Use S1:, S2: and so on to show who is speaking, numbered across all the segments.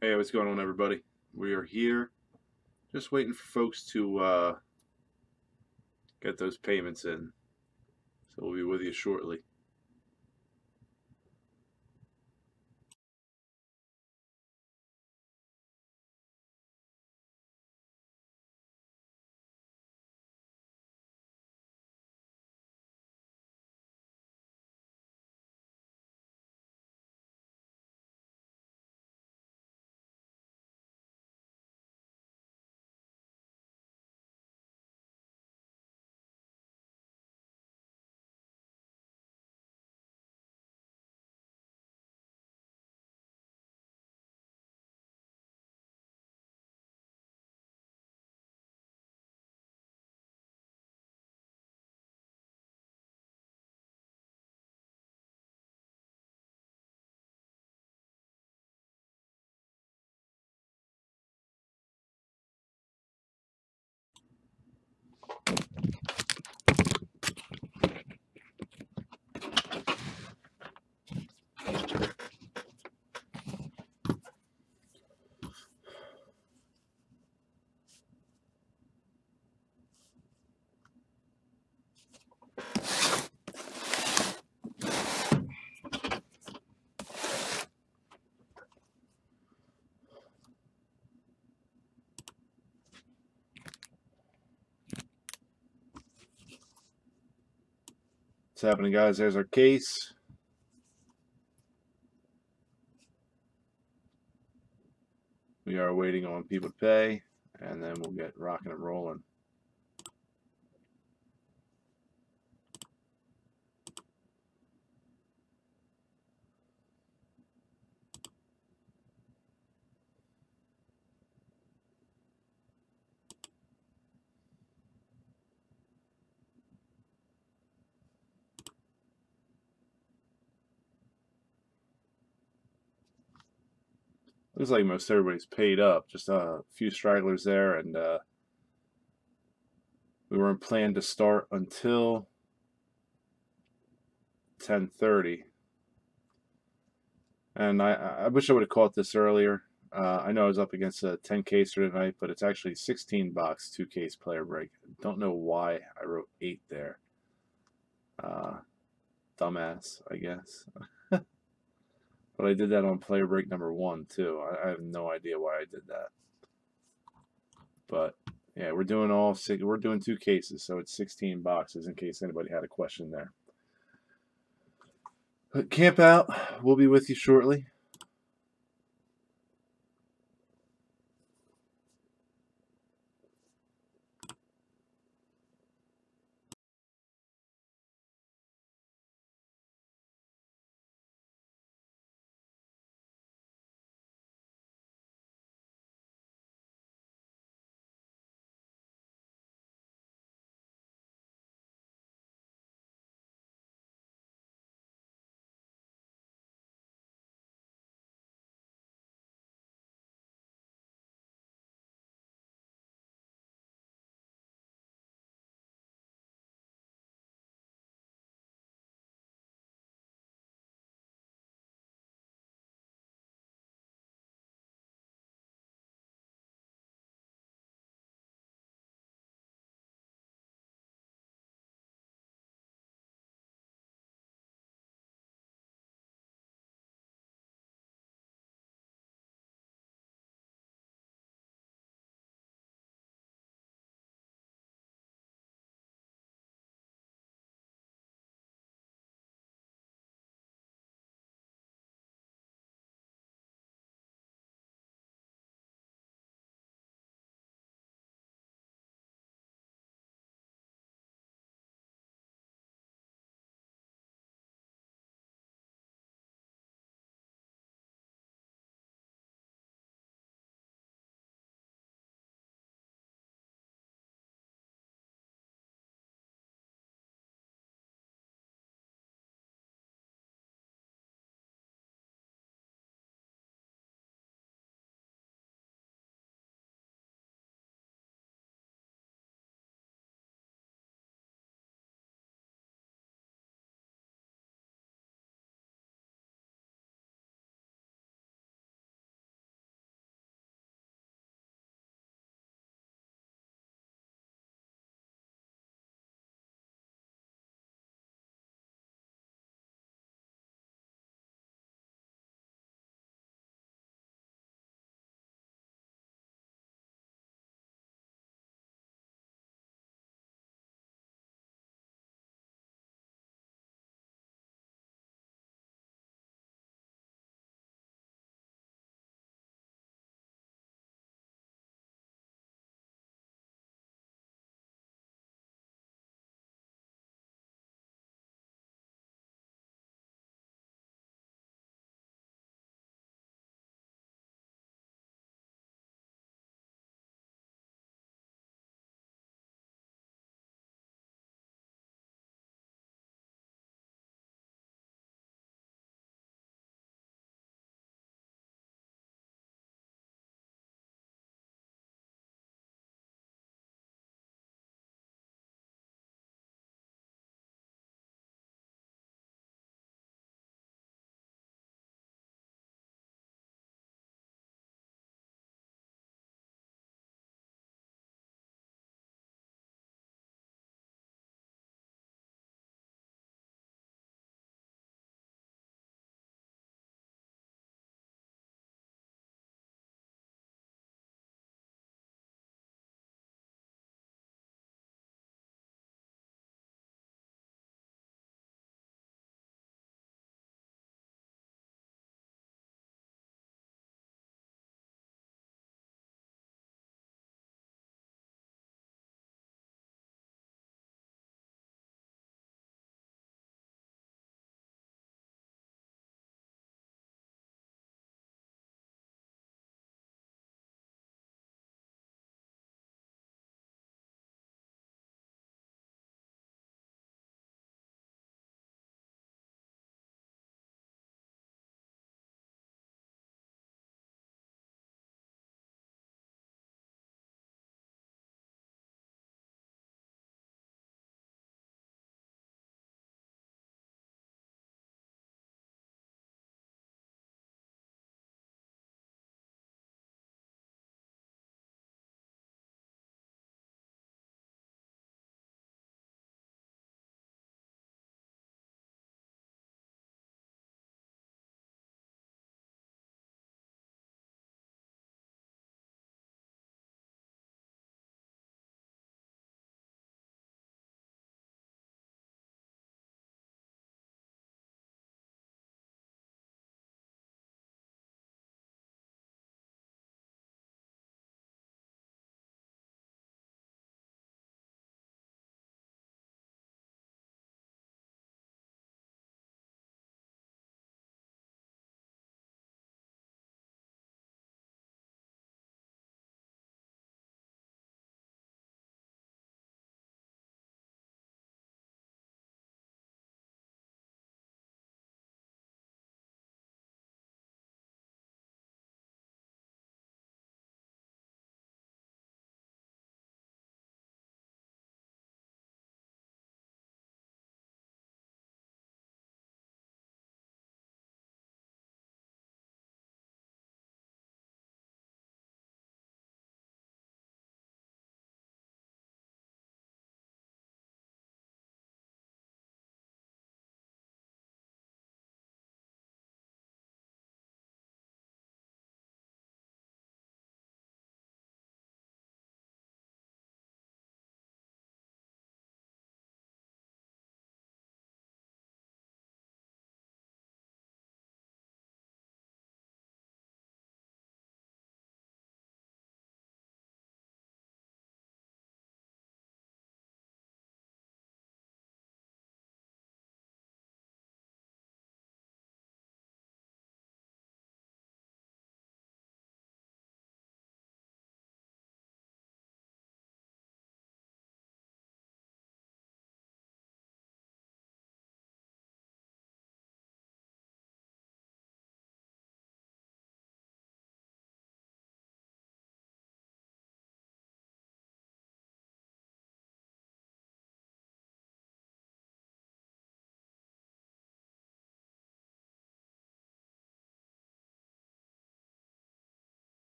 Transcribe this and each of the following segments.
S1: Hey, what's going on, everybody? We are here just waiting for folks to get those payments in. So we'll be with you shortly. What's happening, guys? There's our case. We are waiting on people to pay, and then we'll get rocking and rolling. Looks like most everybody's paid up. Just a few stragglers there, and we weren't planned to start until 10:30. And I wish I would have caught this earlier. I know I was up against a 10 caser tonight, but it's actually 16 box 2 case player break. Don't know why I wrote 8 there. Uh, Dumbass, I guess. But I did that on player break number 1 too. I have no idea why I did that. But yeah, we're doing we're doing 2 cases, so it's 16 boxes in case anybody had a question there. But camp out. We'll be with you shortly.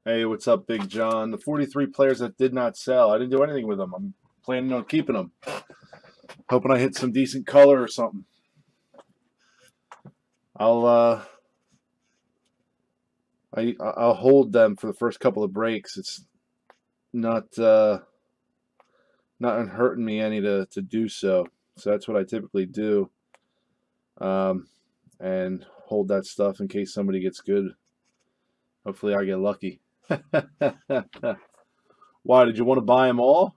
S1: Hey, what's up, Big John? The 43 players that did not sell. I didn't do anything with them. I'm planning on keeping them. Hoping I hit some decent color or something. I'll hold them for the first couple of breaks. It's not hurting me any to do so. So that's what I typically do. And hold that stuff in case somebody gets good. Hopefully I get lucky. Why, did you want to buy them all?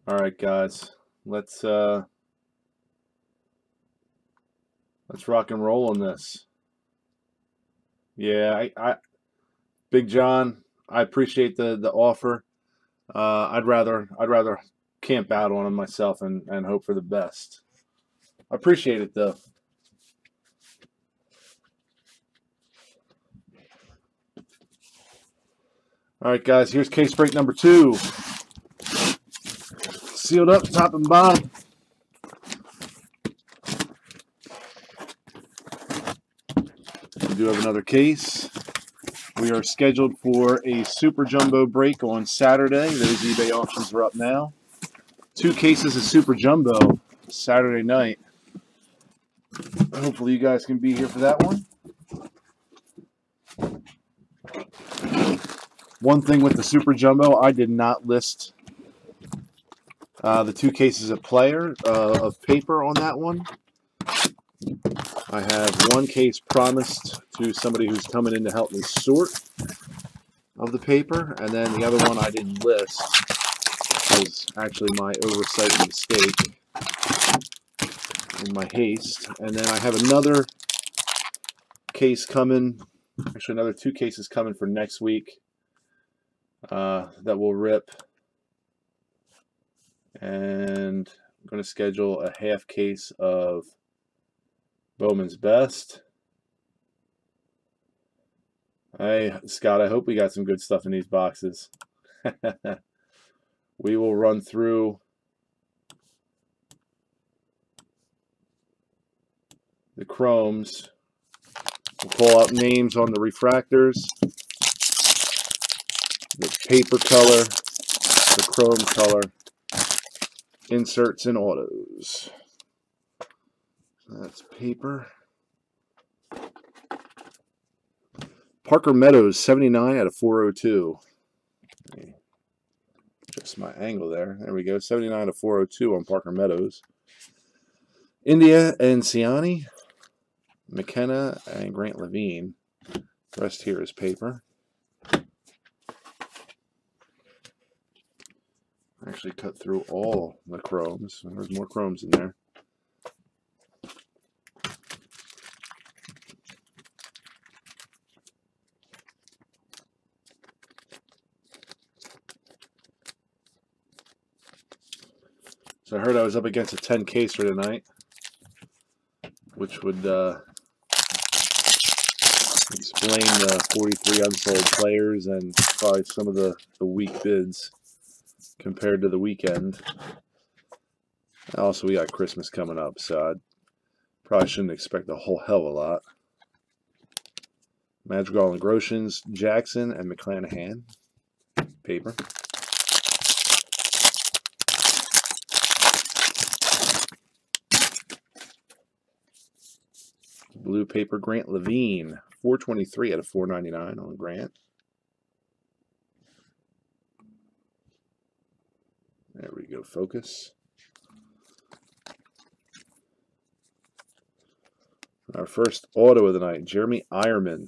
S1: All right, guys. Let's rock and roll on this. Yeah, I Big John, I appreciate the offer. I'd rather camp out on them myself and hope for the best. I appreciate it though. All right, guys. Here's case break number 2. Sealed up, top and bottom. We do have another case. We are scheduled for a Super Jumbo break on Saturday. Those eBay auctions are up now. 2 cases of Super Jumbo Saturday night. Hopefully you guys can be here for that one. One thing with the Super Jumbo, I did not list the 2 cases of paper on that one. I have 1 case promised to somebody who's coming in to help me sort of the paper, and then the other one I didn't list. It was actually my oversight and mistake in my haste. And then I have another case coming, actually another 2 cases coming for next week that will rip. And I'm going to schedule a half case of Bowman's Best. Hey, Scott, I hope we got some good stuff in these boxes. We will run through the chromes. We'll pull out names on the refractors, the paper color, the chrome color, inserts and autos. That's paper. Parker Meadows, 79 out of 402. Just my angle there. There we go. 79 out of 402 on Parker Meadows. India and Ciani, McKenna and Grant Levine. The rest here is paper. I actually cut through all the chromes. There's more chromes in there. So I heard I was up against a 10 caser tonight, which would explain the 43 unsold players and probably some of the weak bids compared to the weekend. Also, we got Christmas coming up, so I probably shouldn't expect a whole hell of a lot. Madrigal and Groshans, Jackson and McClanahan, paper. Blue paper, Grant Levine, 423 out of 499 on Grant. There we go, focus. Our first auto of the night, Jeremy Ironman.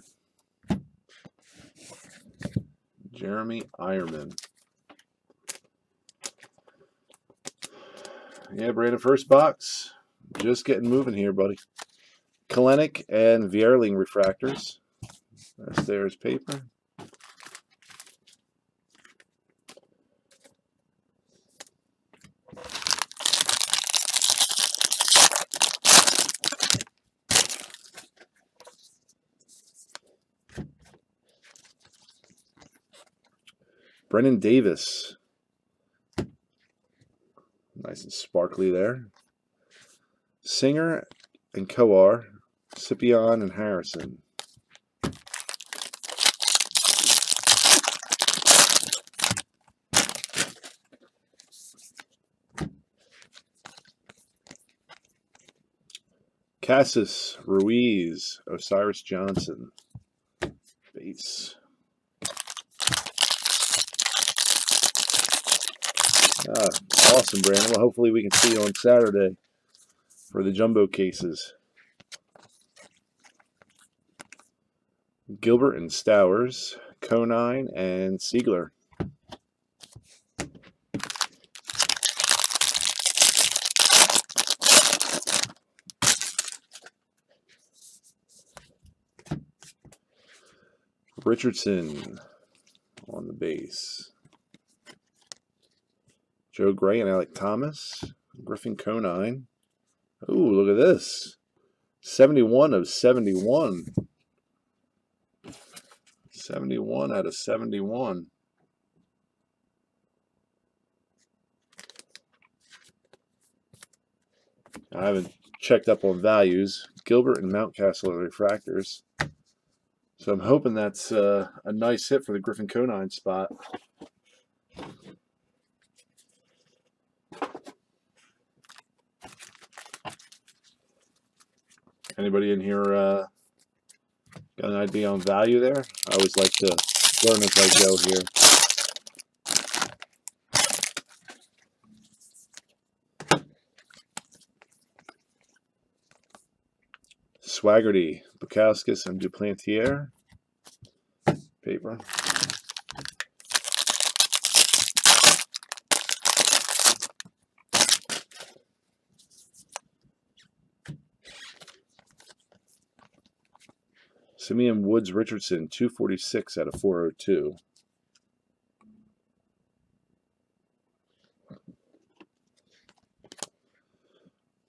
S1: Jeremy Ironman. Yeah, Brandon, first box. Just getting moving here, buddy. Kalenic and Vierling refractors. There's paper. Brennan Davis. Nice and sparkly there. Singer and Coar, Scipion and Harrison. Cassis, Ruiz, Osiris Johnson. Base. Awesome, Brandon. Well, hopefully we can see you on Saturday for the jumbo cases. Gilbert and Stowers, Conine and Siegler. Richardson on the base. Joe Gray and Alec Thomas. Griffin Conine. Ooh, look at this. 71 of 71. 71 out of 71. I haven't checked up on values. Gilbert and Mountcastle are refractors. So I'm hoping that's a nice hit for the Griffin Conine spot. Anybody in here got an idea on value there? I always like to learn as I go here. Swaggerty, Bukowskis, and Duplantier. Paper. Simeon Woods Richardson, 246 out of 402.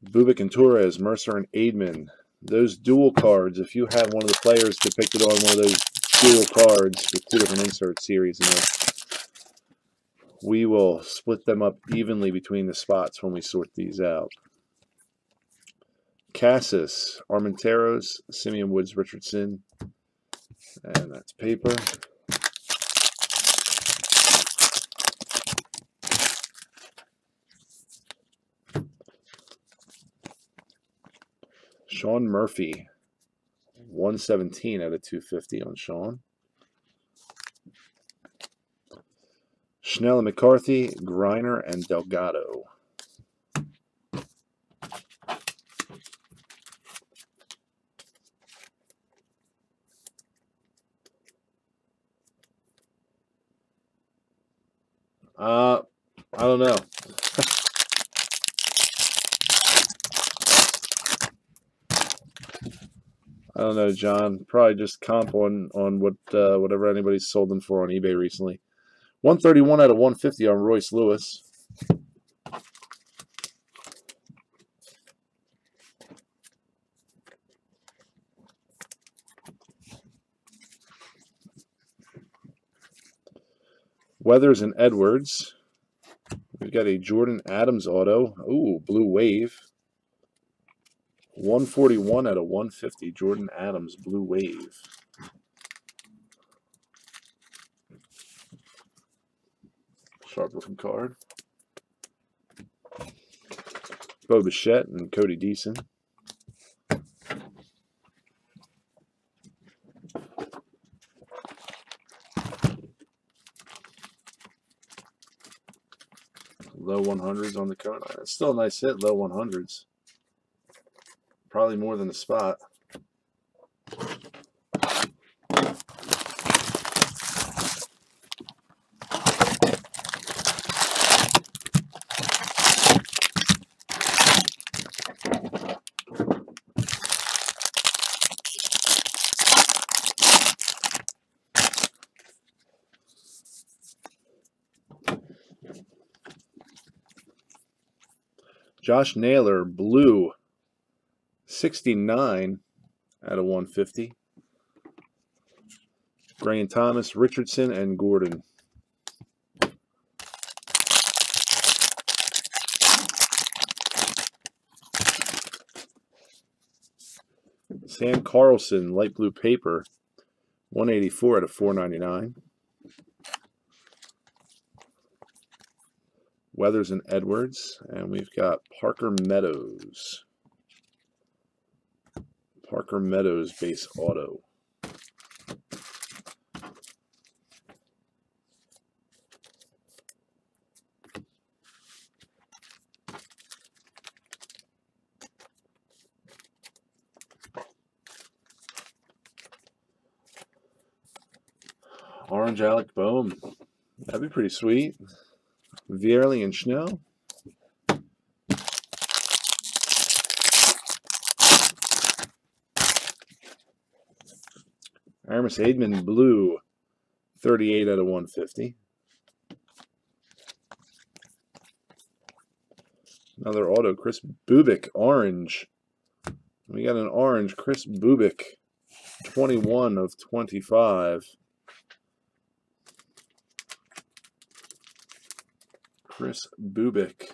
S1: Bubik and Torres, Mercer and Aidman. Those dual cards, if you have one of the players depicted on one of those dual cards with two different insert series in it, we will split them up evenly between the spots when we sort these out. Cassis, Armenteros, Simeon Woods Richardson, and that's paper. Sean Murphy, 117 out of 250 on Sean. Schnell and McCarthy, Griner and Delgado. I don't know. I don't know, John. Probably just comp on what whatever anybody's sold them for on eBay recently. 131 out of 150 on Royce Lewis. Weathers and Edwards. We've got a Jordan Adams auto. Ooh, Blue Wave. 141 out of 150. Jordan Adams, Blue Wave. Sharp looking card. Bo Bichette and Cody Deason. Low 100s on the Conine. It's still a nice hit, low 100s. Probably more than a spot. Josh Naylor, blue, 69 out of 150. Gray and Thomas, Richardson, and Gordon. Sam Carlson, light blue paper, 184 out of 499. Weathers and Edwards, and we've got Parker Meadows. Parker Meadows base auto. Orange Alec Bowman. That'd be pretty sweet. Vierling and Schnell. Aramis Aidman blue, 38 out of 150. Another auto, Chris Bubic, orange. We got an orange, Chris Bubic, 21 of 25. Chris Bubic.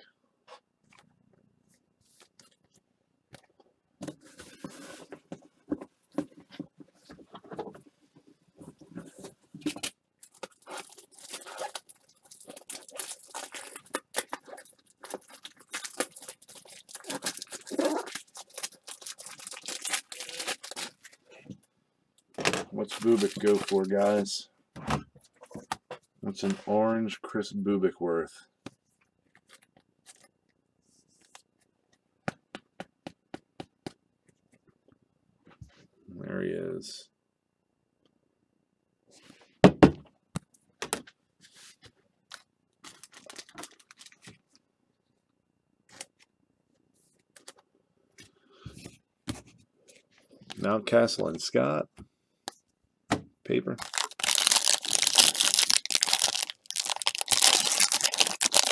S1: What's Bubic go for, guys? What's an orange Chris Bubic worth? There he is. Mountcastle and Scott. Paper.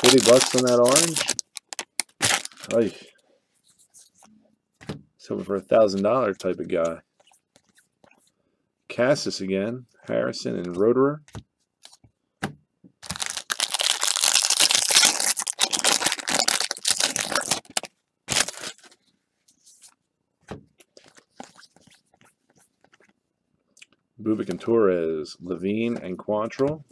S1: $40 on that orange. Ay. It's hoping for $1,000 type of guy. Cassis again. Harrison and Roederer. Bubic and Torres, Levine and Quantrill.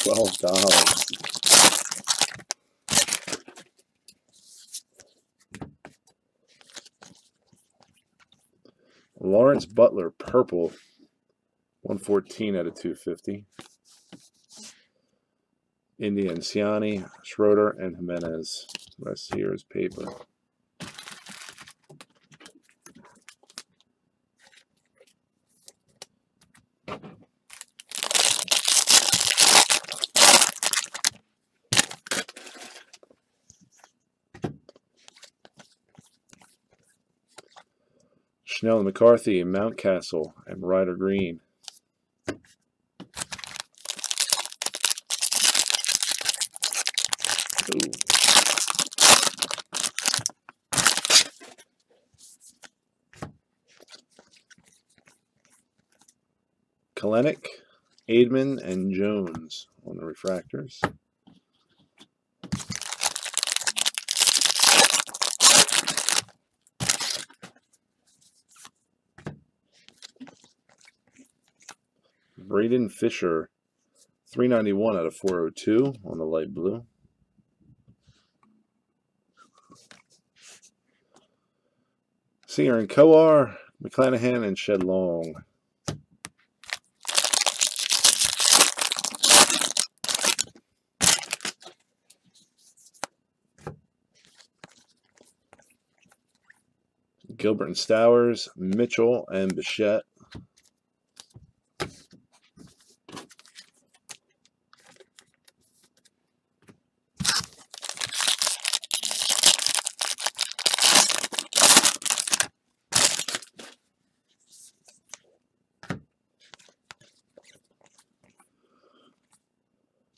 S1: $12. Lawrence Butler, purple, 114 out of 250. India and Ciani, Schroeder and Jimenez. The rest here is paper. Schnell and McCarthy, Mountcastle, and Ryder Green. Ooh. Kalenic, Aidman, and Jones on the refractors. Braden Fisher, 391 out of 402 on the light blue. Singer and Coar, McClanahan, and Shed Long. Gilbert and Stowers, Mitchell and Bichette.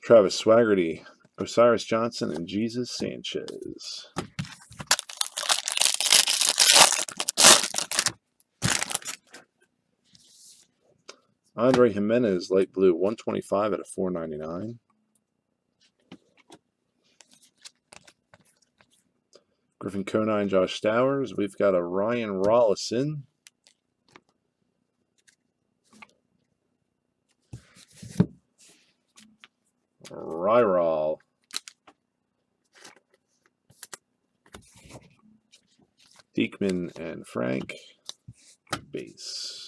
S1: Travis Swaggerty, Osiris Johnson, and Jesus Sanchez. Andre Jimenez, light blue, 125 out of 499. Griffin Conine, Josh Stowers. We've got a Ryan Rollison. Ryrol. Diekman and Frank. Base.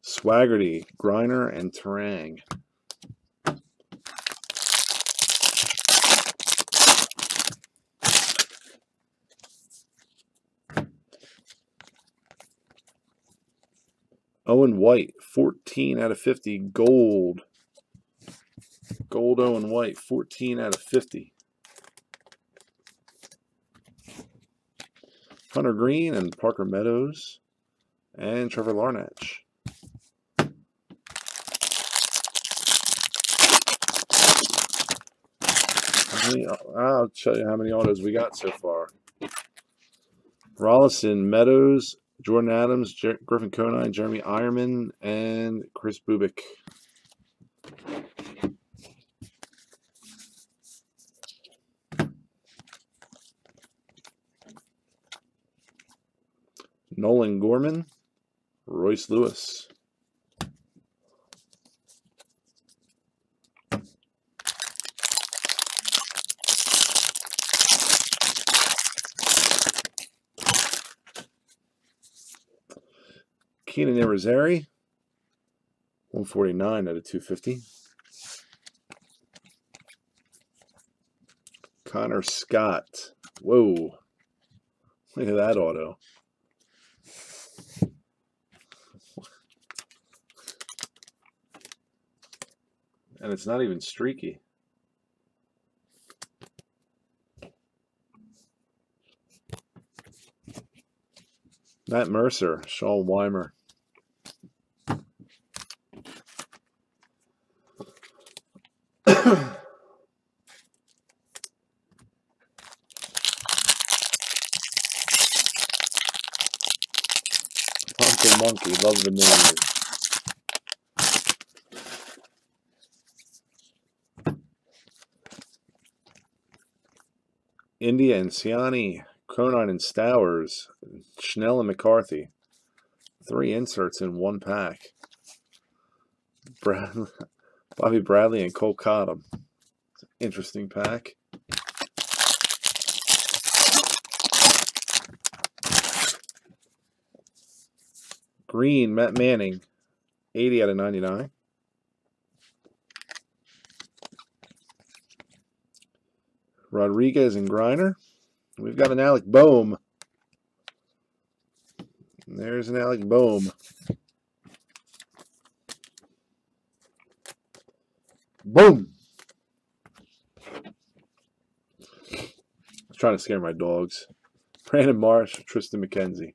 S1: Swaggerty, Griner, and Terang. Owen White, 14 out of 50, gold. Gold Owen White, 14 out of 50. Hunter Green and Parker Meadows and Trevor Larnach. I'll show you how many autos we got so far. Rollison, Meadows, Jordan Adams, Griffin Conine, Jeremy Ironman, and Chris Bubik. Nolan Gorman, Royce Lewis. Keenan Irizarry, 149 out of 250. Connor Scott. Whoa. Look at that auto. And it's not even streaky. Matt Mercer, Sean Weimer. Pumpkin Monkey, love the name. India and Siani, Conine and Stowers, Schnell and McCarthy. 3 inserts in 1 pack. Bobby Bradley and Cole Cottom. Interesting pack. Green, Matt Manning, 80 out of 99. Rodriguez and Griner. We've got an Alec Bohm. There's an Alec Bohm. Boom! I was trying to scare my dogs. Brandon Marsh, Tristan McKenzie.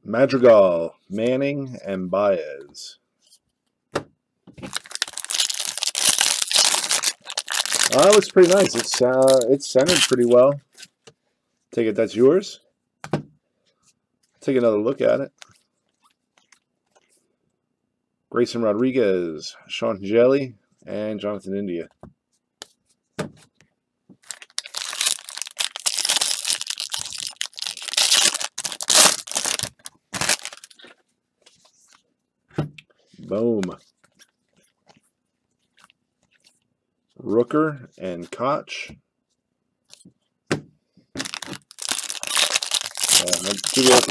S1: Madrigal, Manning, and Baez. That looks pretty nice. It's centered pretty well. Take it that's yours. Take another look at it. Grayson Rodriguez, Sean Jelly, and Jonathan India. Boom. Rooker and Koch.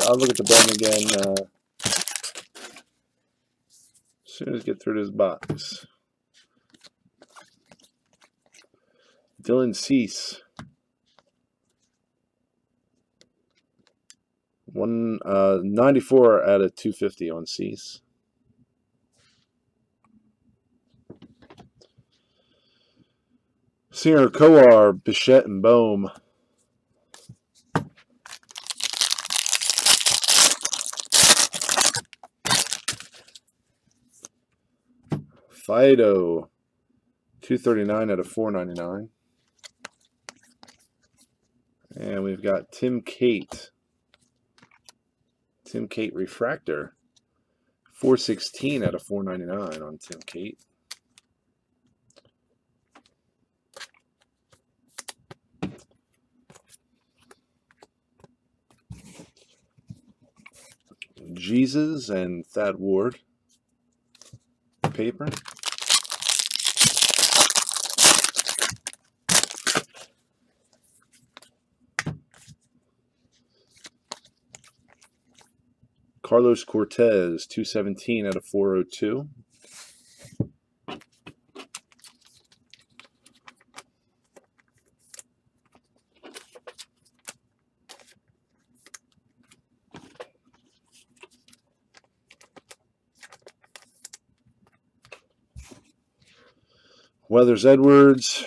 S1: I'll look at the Bowman again as soon as I get through this box. Dylan Cease. 94 out of 250 on Cease. Singer, Kowar, Bichette, and Bohm. Fido, 239 out of 499. And we've got Tim Cate. Tim Cate Refractor. 416 out of 499 on Tim Cate. Jesus and Thad Ward. Paper. Carlos Cortez, 217 out of 402. Weathers Edwards,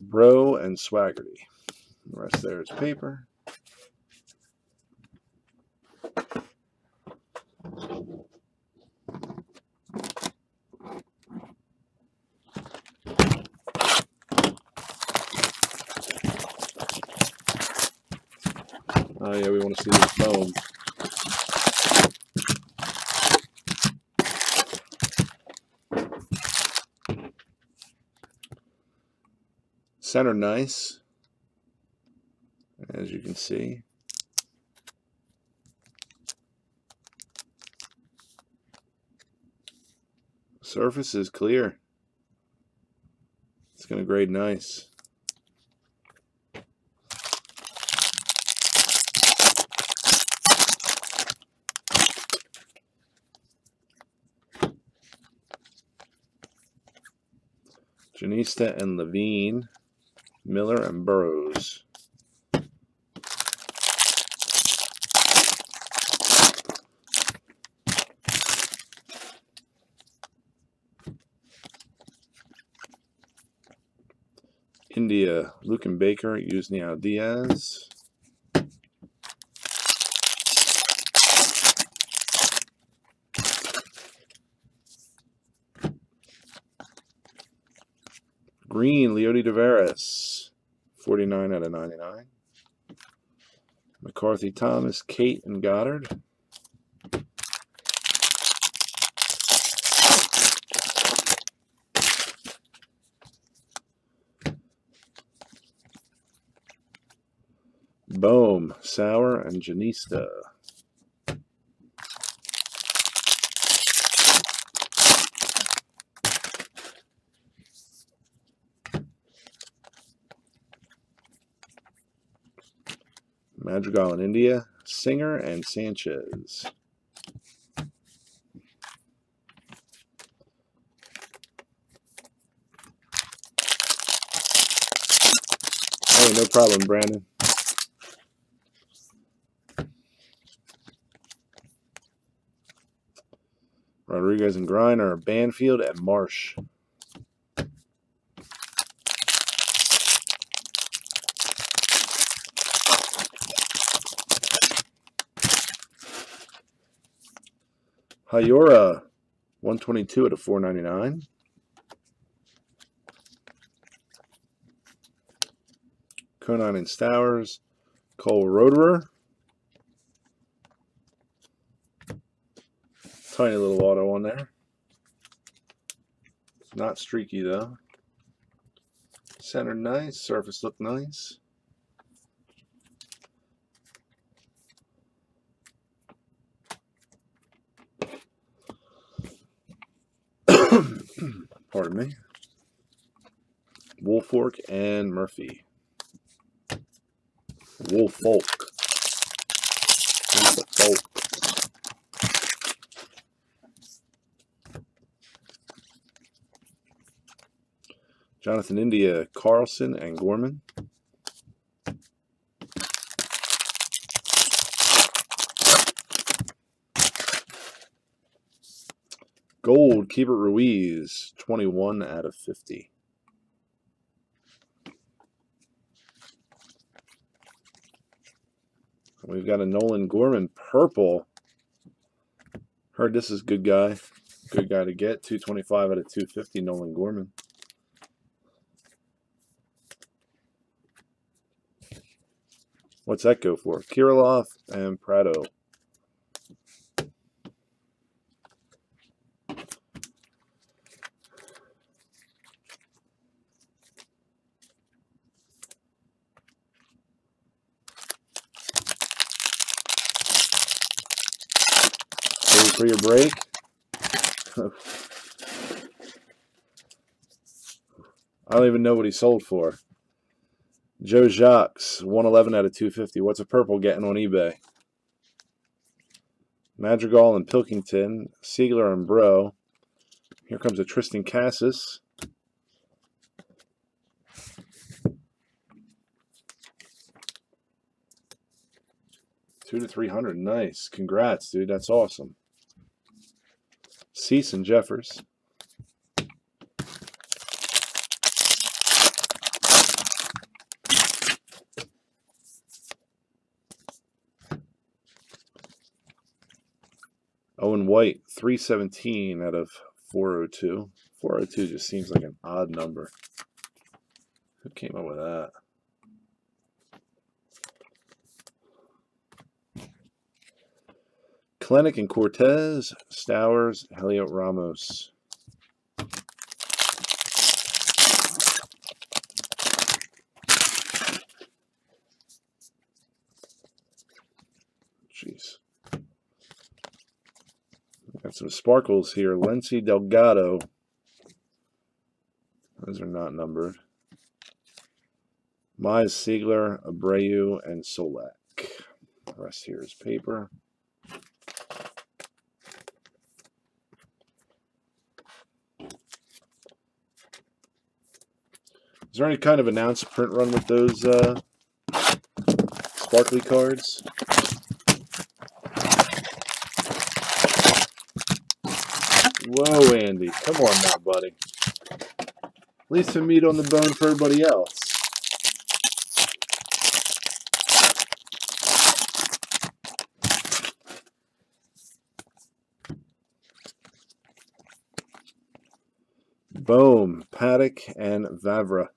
S1: Bro, and Swaggerty. The rest there is paper. Oh yeah, we want to see this foam. Center nice, as you can see. Surface is clear. It's going to grade nice. Janista and Levine, Miller and Burrows. India, Luke and Baker, Yusniel Diaz. Green, Leody Taveras, 49 out of 99. McCarthy Thomas, Cate, and Goddard. Bohm, Sauer, and Janista. Madrigal in India, Singer, and Sanchez. Hey, no problem, Brandon. Rodriguez and Griner, Banfield, and Marsh. Hayora, 122 out of 499. Conan and Stowers, Cole Roederer. Tiny little auto on there. Not streaky though. Center nice, surface looked nice. Pardon me. Woolfolk and Murphy. Woolfolk. Woolfolk. Jonathan India, Carlson, and Gorman. Gold, Keeper Ruiz, 21 out of 50. We've got a Nolan Gorman purple. Heard this is good guy. Good guy to get. 225 out of 250, Nolan Gorman. What's that go for? Kirilloff and Prado. Ready for your break? I don't even know what he sold for. Joe Jacques, 111 out of 250. What's a purple getting on eBay? Madrigal and Pilkington, Siegler and Bro. Here comes a Tristan Cassis. $200 to $300. Nice. Congrats, dude. That's awesome. Cease and Jeffers. Owen White, 317 out of 402. 402 just seems like an odd number. Who came up with that? Klenek and Cortez, Stowers, Heliot Ramos. Jeez. Got some sparkles here. Lency Delgado. Those are not numbered. Mize, Siegler, Abreu, and Solak. The rest here is paper. Is there any kind of announced print run with those sparkly cards? Whoa, Andy. Come on now, buddy. Leave some meat on the bone for everybody else. Bohm, Paddock, and Vavra.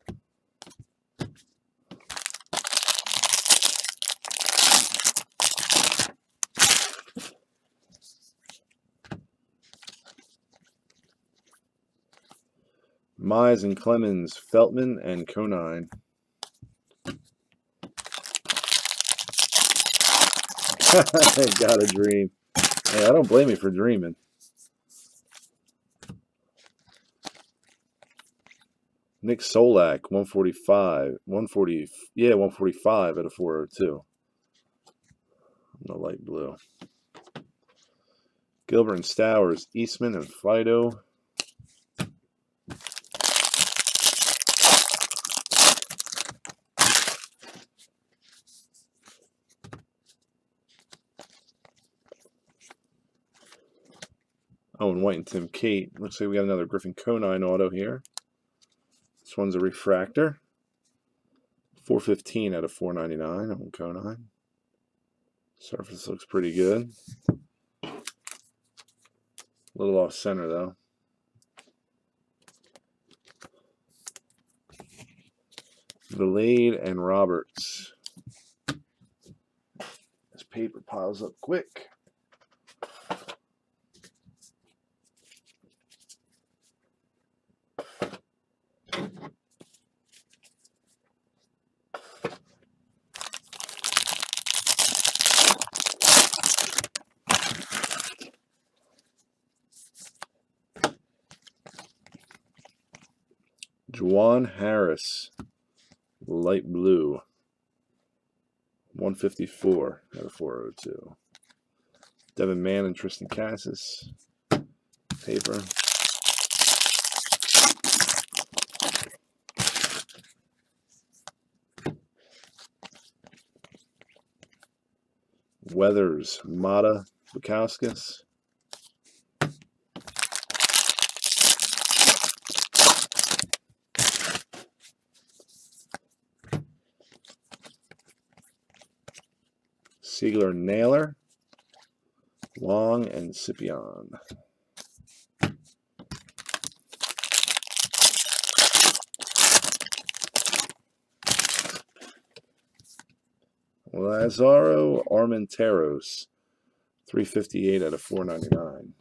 S1: Mize and Clemens, Feltman, and Conine. Got a dream. Hey, I don't blame you for dreaming. Nick Solak, 145. 145 out of 402. The light blue. Gilbert and Stowers, Eastman and Fido. Owen White and Tim Kate. Looks like we got another Griffin Conine auto here. This one's a refractor. 415 out of 499 on Conine. Surface looks pretty good. A little off center though. Valade and Roberts. This paper piles up quick. Juwan Harris, light blue. 154 out of 402. Devin Mann and Tristan Cassis. Paper. Weathers, Mata Bukowskis. Siegler, Naylor, Long, and Scipion. Lazaro Armenteros, 358 out of 499.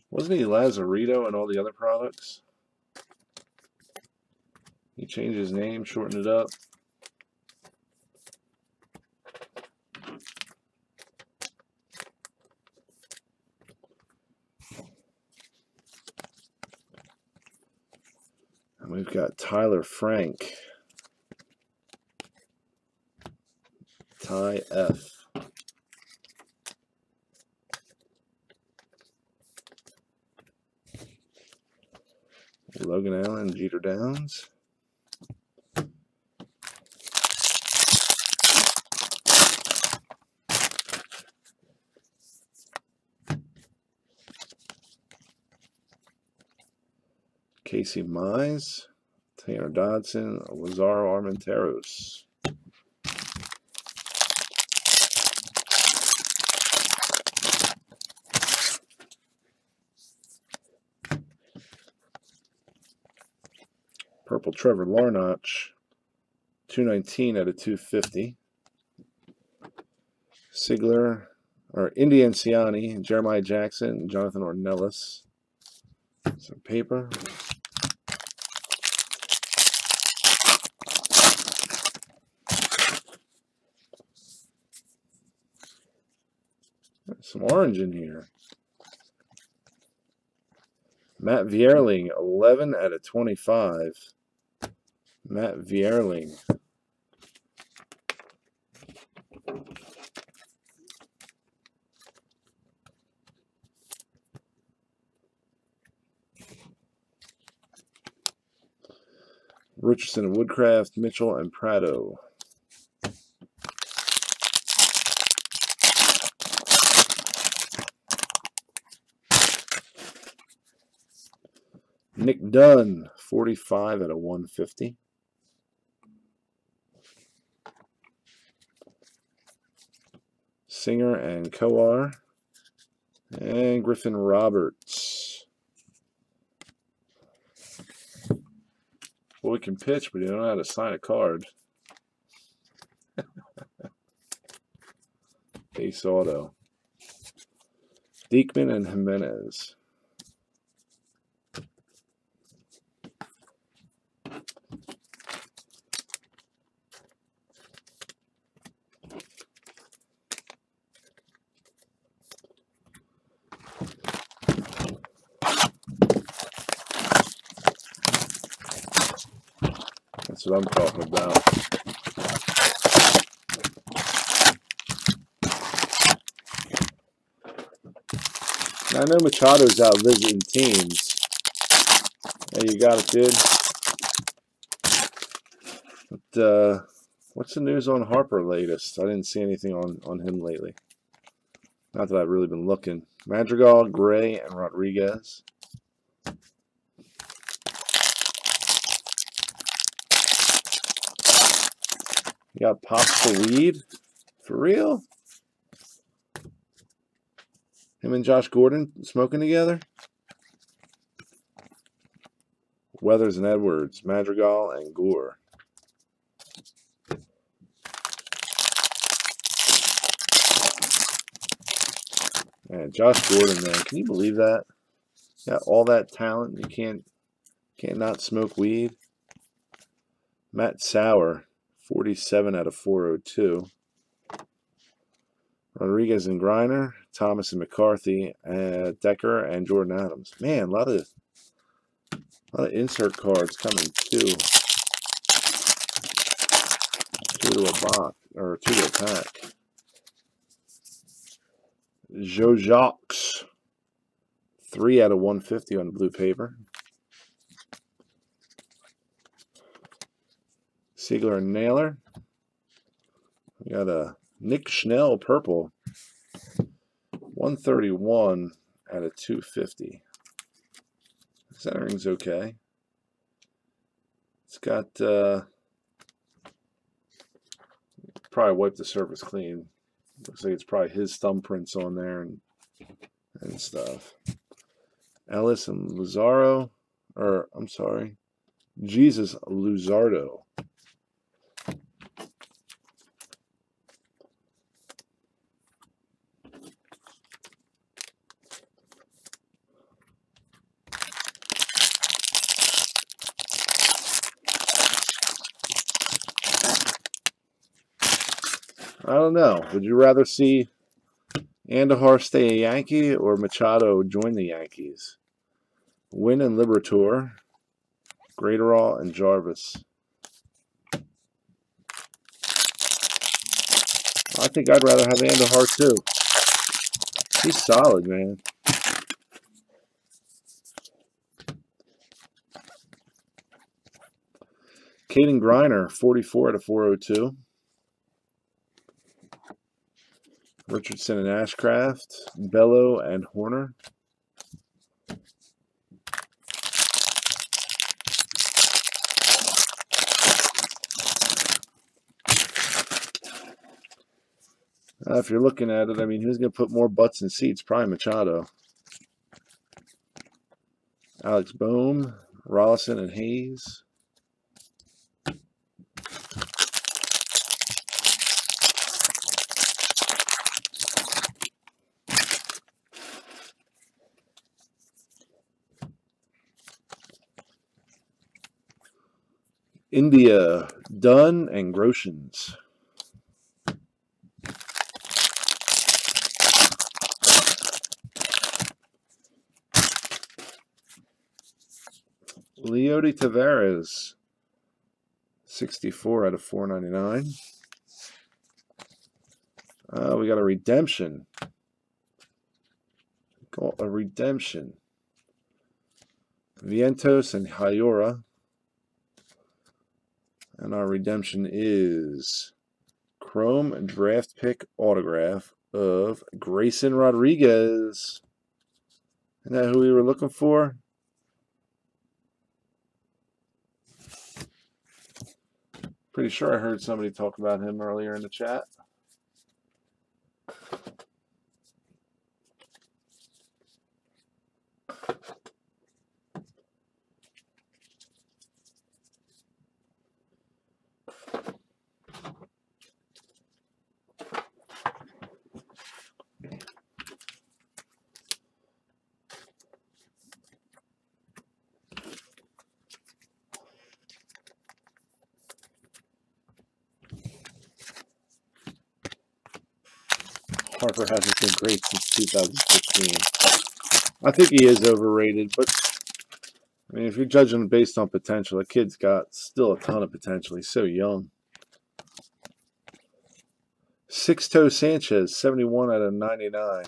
S1: Wasn't he Lazarito and all the other products? He changed his name, shortened it up. And we've got Tyler Frank. Ty F. Logan Allen, Jeter Downs. Casey Mize, Tanner Dodson, Lazaro Armenteros. Purple Trevor Larnach, 219 out of 250. Sigler, or Indy Anciani, Jeremiah Jackson, Jonathan Ornelas. Some paper. Some orange in here. Matt Vierling, 11 out of 25. Matt Vierling. Richardson and Woodcraft, Mitchell and Prado. Nick Dunn, 45 out of 150. Singer and Coar. And Griffin Roberts. Well, we can pitch, but you don't know how to sign a card. Base auto. Diekman and Jimenez. That's what I'm talking about. Now, I know Machado's out visiting teams. Hey, you got it, dude. But, what's the news on Harper latest? I didn't see anything on him lately. Not that I've really been looking. Madrigal, Gray, and Rodriguez. You got Pops for weed? For real? Him and Josh Gordon smoking together? Weathers and Edwards, Madrigal and Gore. Man, Josh Gordon, man, can you believe that? Got all that talent, you can't not smoke weed. Matt Sauer, 47 out of 402. Rodriguez and Griner, Thomas and McCarthy, Decker and Jordan Adams. Man, a lot A lot of insert cards coming too. 2 to a box, or 2 to a pack. Joe Jacques. 3 out of 150 on the blue paper. Siegler and Naylor. We got a Nick Schnell purple. 131 out of 250. Centering's okay. It's got probably wiped the surface clean. Looks like it's probably his thumbprints on there and stuff. Ellis and Luzaro, or I'm sorry, Jesus Luzardo. I don't know. Would you rather see Andahar stay a Yankee or Machado join the Yankees? Wynn and Liberatore, Graterol and Jarvis. I think I'd rather have Andahar too. He's solid, man. Caden Griner, 44 out of 402. Richardson and Ashcraft, Bello and Horner. If you're looking at it, I mean, who's going to put more butts in seats? Probably Machado. Alex Bohm, Rollison and Hayes. India, Dunn and Groshans. Leody Taveras, 64 out of 499. We got a redemption. A redemption. Vientos and Hayora. And our redemption is Chrome draft pick autograph of Grayson Rodriguez. Isn't that who we were looking for? Pretty sure I heard somebody talk about him earlier in the chat. Harper hasn't been great since 2016. I think he is overrated, but I mean, if you're judging him based on potential, the kid's got still a ton of potential. He's so young. Sixto Sanchez, 71 out of 99.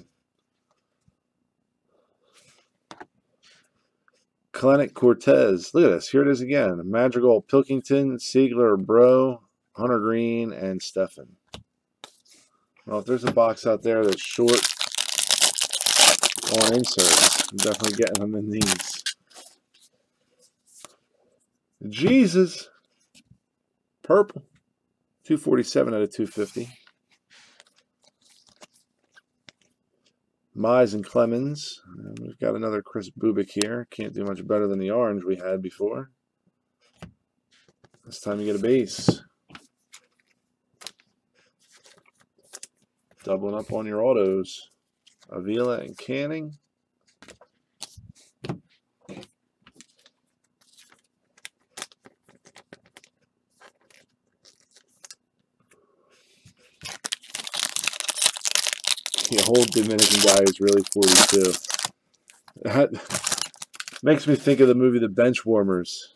S1: Kalenic Cortez. Look at this. Here it is again. Madrigal, Pilkington, Siegler, Bro, Hunter Green, and Stefan. Well, if there's a box out there that's short on inserts, I'm definitely getting them in these. Jesus. Purple. 247 out of 250. Mize and Clemens. And we've got another Chris Bubik here. Can't do much better than the orange we had before. This time you get a base. Doubling up on your autos. Avila and Canning. The old Dominican guy is really 42. Makes me think of the movie The Benchwarmers.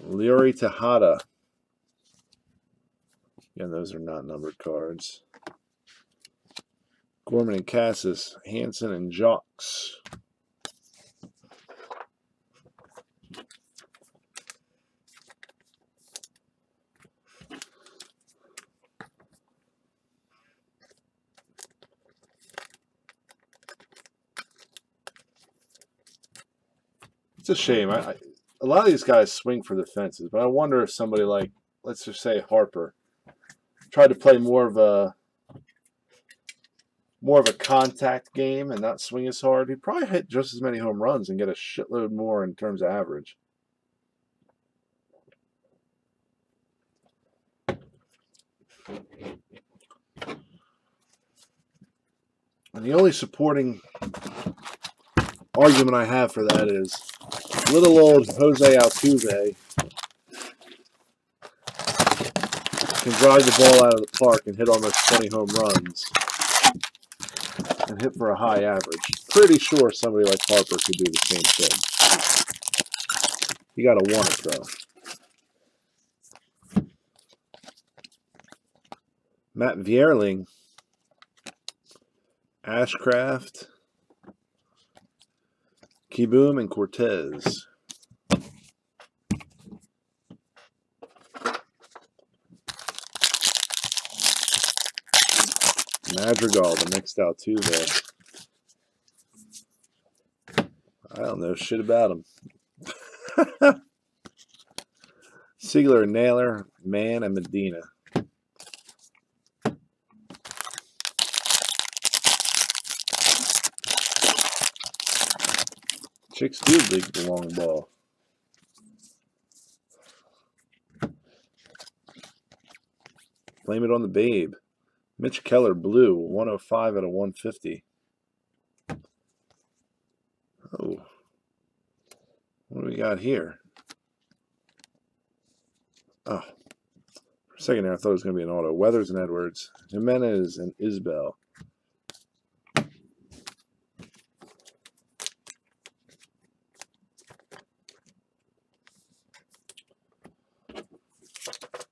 S1: Leori Tejada. Again, those are not numbered cards. Gorman and Cassis, Hansen and Jocks. It's a shame. A lot of these guys swing for the fences, but I wonder if somebody like, let's just say Harper, tried to play more of a contact game and not swing as hard, he'd probably hit just as many home runs and get a shitload more in terms of average. And the only supporting argument I have for that is little old Jose Altuve can drive the ball out of the park and hit almost 20 home runs and hit for a high average. Pretty sure somebody like Harper could do the same thing. You got to want it, though. Matt Vierling, Ashcraft, Kieboom, and Cortez. Madrigal, the next Altuve. I don't know shit about him. Siegler, Naylor, Mann, and Medina. Chicks do leak the long ball. Blame it on the babe. Mitch Keller, blue, 105 out of 150. Oh. What do we got here? Oh. For a second there, I thought it was going to be an auto. Weathers and Edwards. Jimenez and Isbell.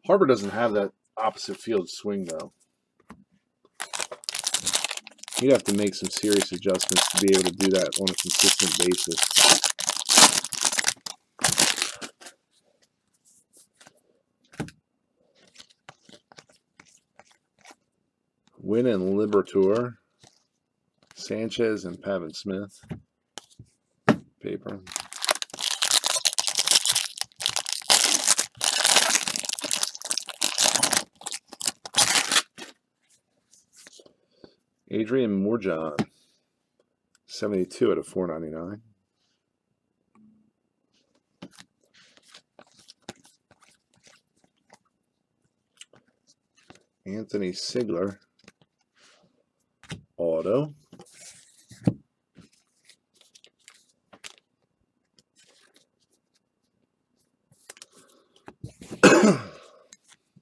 S1: Harper doesn't have that opposite field swing, though. He'd have to make some serious adjustments to be able to do that on a consistent basis. Wynn and Liberatore. Sanchez and Pavin Smith. Paper. Adrian Moorjan, 72 out of 499. Anthony Sigler, auto.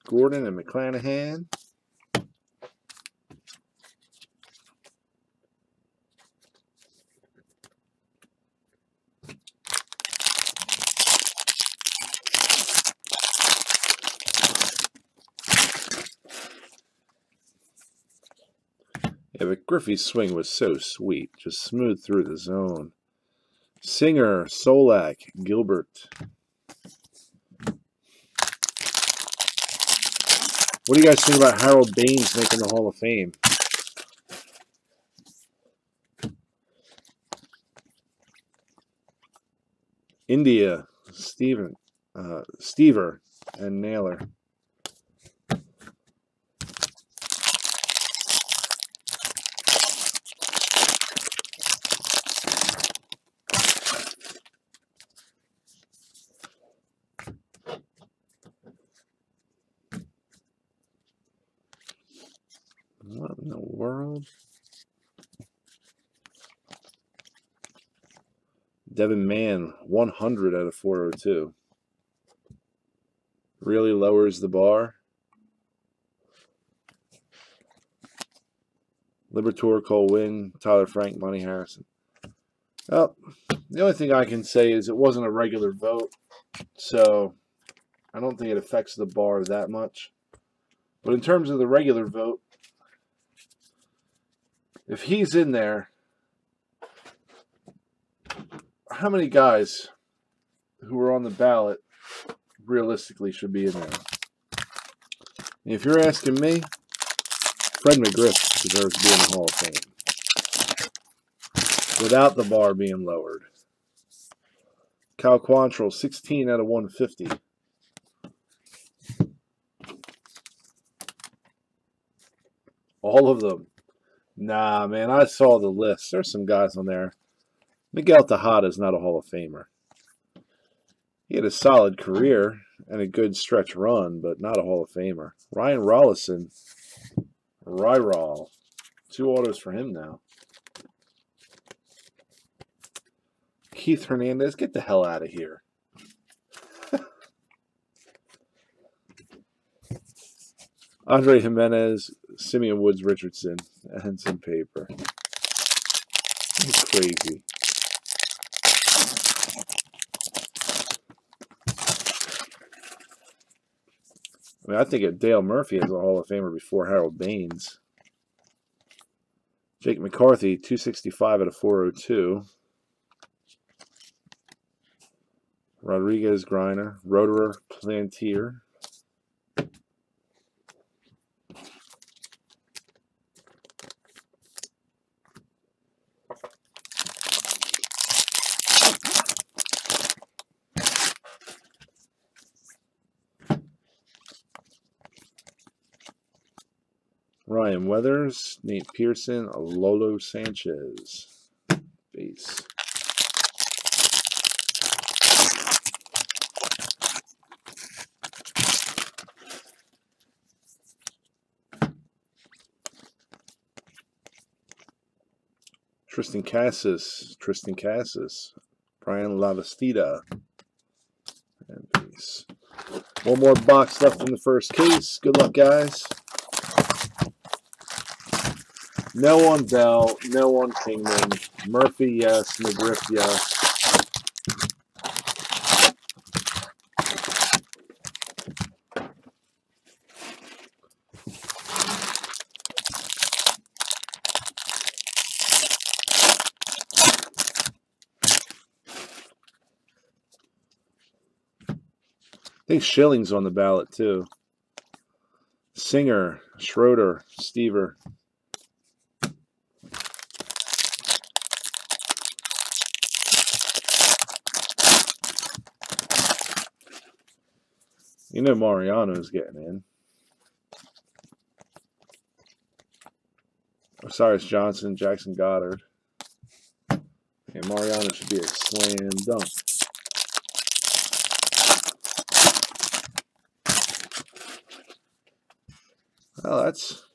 S1: Gordon and McClanahan. Yeah, but Griffey's swing was so sweet. Just smooth through the zone. Singer, Solak, Gilbert. What do you guys think about Harold Baines making the Hall of Fame? India, Stever, and Naylor. What in the world? Devin Mann, 100 out of 402. Really lowers the bar. Liberatore, Cole Winn, Tyler Frank, Monty Harrison. Well, the only thing I can say is it wasn't a regular vote, so I don't think it affects the bar that much. But in terms of the regular vote, if he's in there, how many guys who are on the ballot realistically should be in there? And if you're asking me, Fred McGriff deserves to be in the Hall of Fame without the bar being lowered. Cal Quantrill, 16 out of 150. All of them. Nah, man, I saw the list. There's some guys on there. Miguel Tejada is not a Hall of Famer. He had a solid career and a good stretch run, but not a Hall of Famer. Ryan Rollison, Ryrol. 2 autos for him now. Keith Hernandez, get the hell out of here. Andre Jimenez, Simeon Woods Richardson, and some paper. It's crazy. I mean, I think Dale Murphy is a Hall of Famer before Harold Baines. Jake McCarthy, 265 out of 402. Rodriguez Griner, Roederer Plantier. Ryan Weathers, Nate Pearson, Lolo Sanchez. Base. Tristan Cassis, Brian Lavastida, and base. One more box left in the first case. Good luck, guys. No on Bell, no on Kingman. Murphy, yes. McGriff, yes. I think Schilling's on the ballot, too. Singer, Schroeder, Stever. You know Mariano's getting in. Osiris Johnson, Jackson Goddard. And Mariano should be a slam dunk. Well, that's...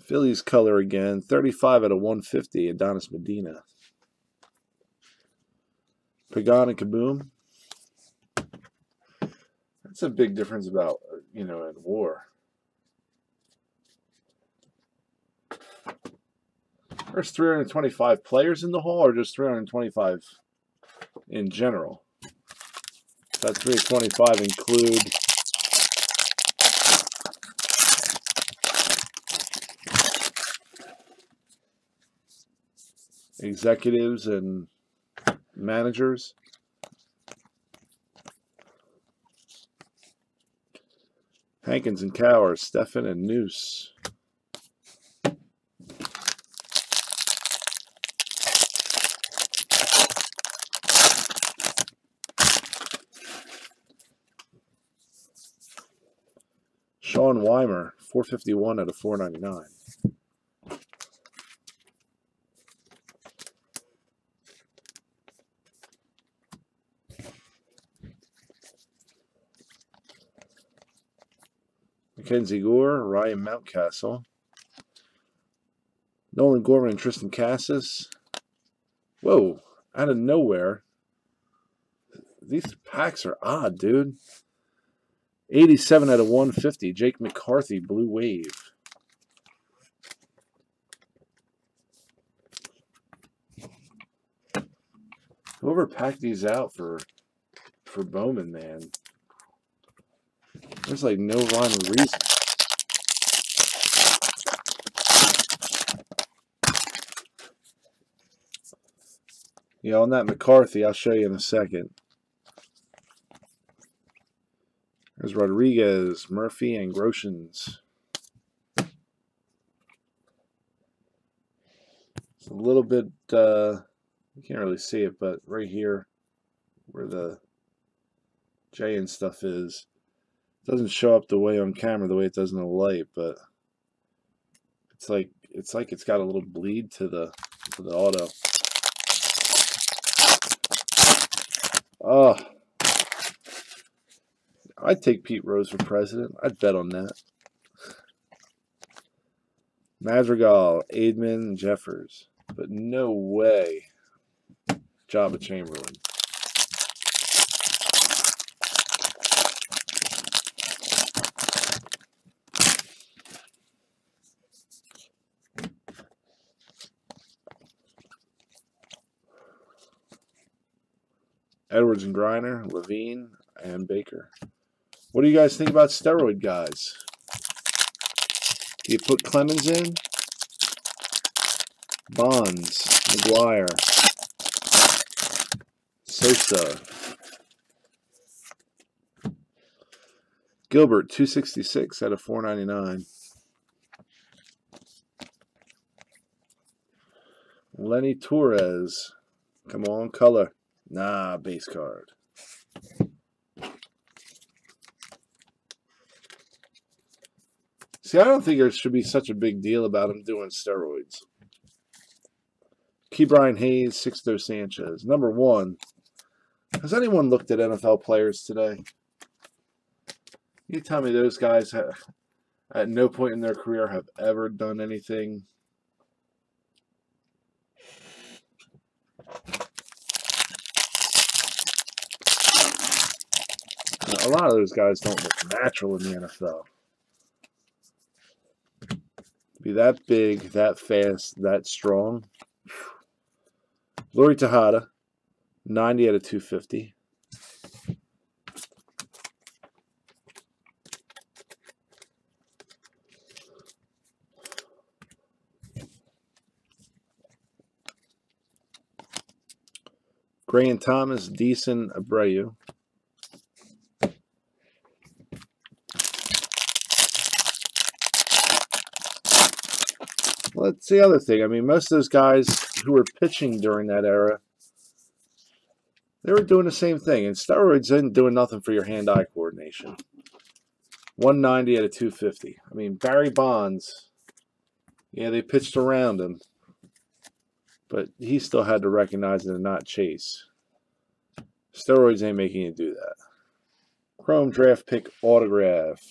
S1: Phillies color again. 35 out of 150, Adonis Medina. Pagan and Kaboom. That's a big difference about, in WAR. There's 325 players in the Hall, or just 325 in general? That 325 include executives and managers. Hankins and Cowers, Stefan and Noose. Sean Weimer, 451 out of 499. Mackenzie Gore, Ryan Mountcastle. Nolan Gorman and Tristan Cassis. Whoa, out of nowhere. These packs are odd, dude. 87 out of 150. Jake McCarthy, Blue Wave. Whoever packed these out for Bowman, man. There's like no rhyme or reason. Yeah, on that McCarthy, I'll show you in a second. There's Rodriguez, Murphy, and Groshans. It's a little bit, you can't really see it, but right here, where the J and stuff is, it doesn't show up the way on camera, the way it does in the light, but it's like it's got a little bleed to the auto. Oh, I'd take Pete Rose for president. I'd bet on that. Madrigal, Aidman, Jeffers, but no way Jabba Chamberlain. Edwards and Griner, Levine, and Baker. What do you guys think about steroid guys? Do you put Clemens in? Bonds, McGuire, Sosa, Gilbert, 266 out of 499. Lenny Torres, come on, color. Nah, base card. See, I don't think there should be such a big deal about him doing steroids. Key Brian Hayes, Sixto Sanchez. Number one, has anyone looked at NFL players today? You tell me those guys at no point in their career have ever done anything. A lot of those guys don't look natural in the NFL. Be that big, that fast, that strong. Lori Tejada, 90 out of 250. Gray and Thomas, Deason, Abreu. Well, that's the other thing. I mean, most of those guys who were pitching during that era, they were doing the same thing. And steroids isn't doing nothing for your hand-eye coordination. 190 out of 250. I mean, Barry Bonds, yeah, they pitched around him. But he still had to recognize it and not chase. Steroids ain't making you do that. Chrome draft pick autograph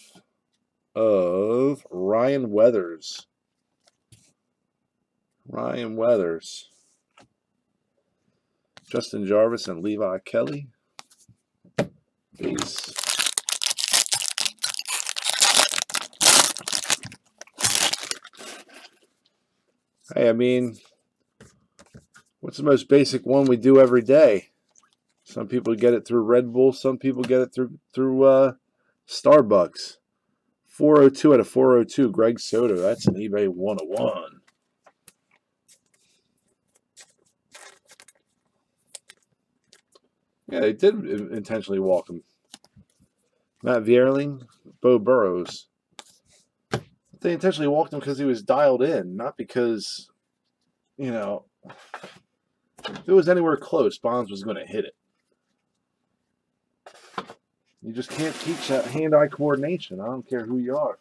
S1: of Ryan Weathers. Ryan Weathers. Justin Jarvis and Levi Kelly. Base. Hey, I mean, what's the most basic one we do every day? Some people get it through Red Bull. Some people get it through Starbucks. 402 out of 402. Greg Soto. That's an eBay 101. Yeah, they did intentionally walk him. Matt Vierling, Bo Burrows. They intentionally walked him because he was dialed in, not because, you know, if it was anywhere close, Bonds was going to hit it. You just can't teach that hand-eye coordination. I don't care who you are.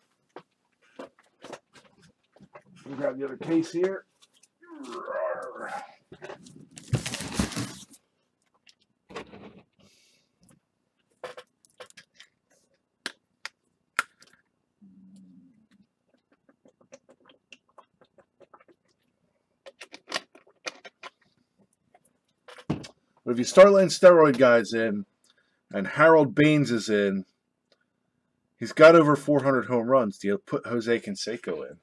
S1: We grab the other case here. But if you start letting steroid guys in, and Harold Baines is in, He's got over 400 home runs. Do you put Jose Canseco in?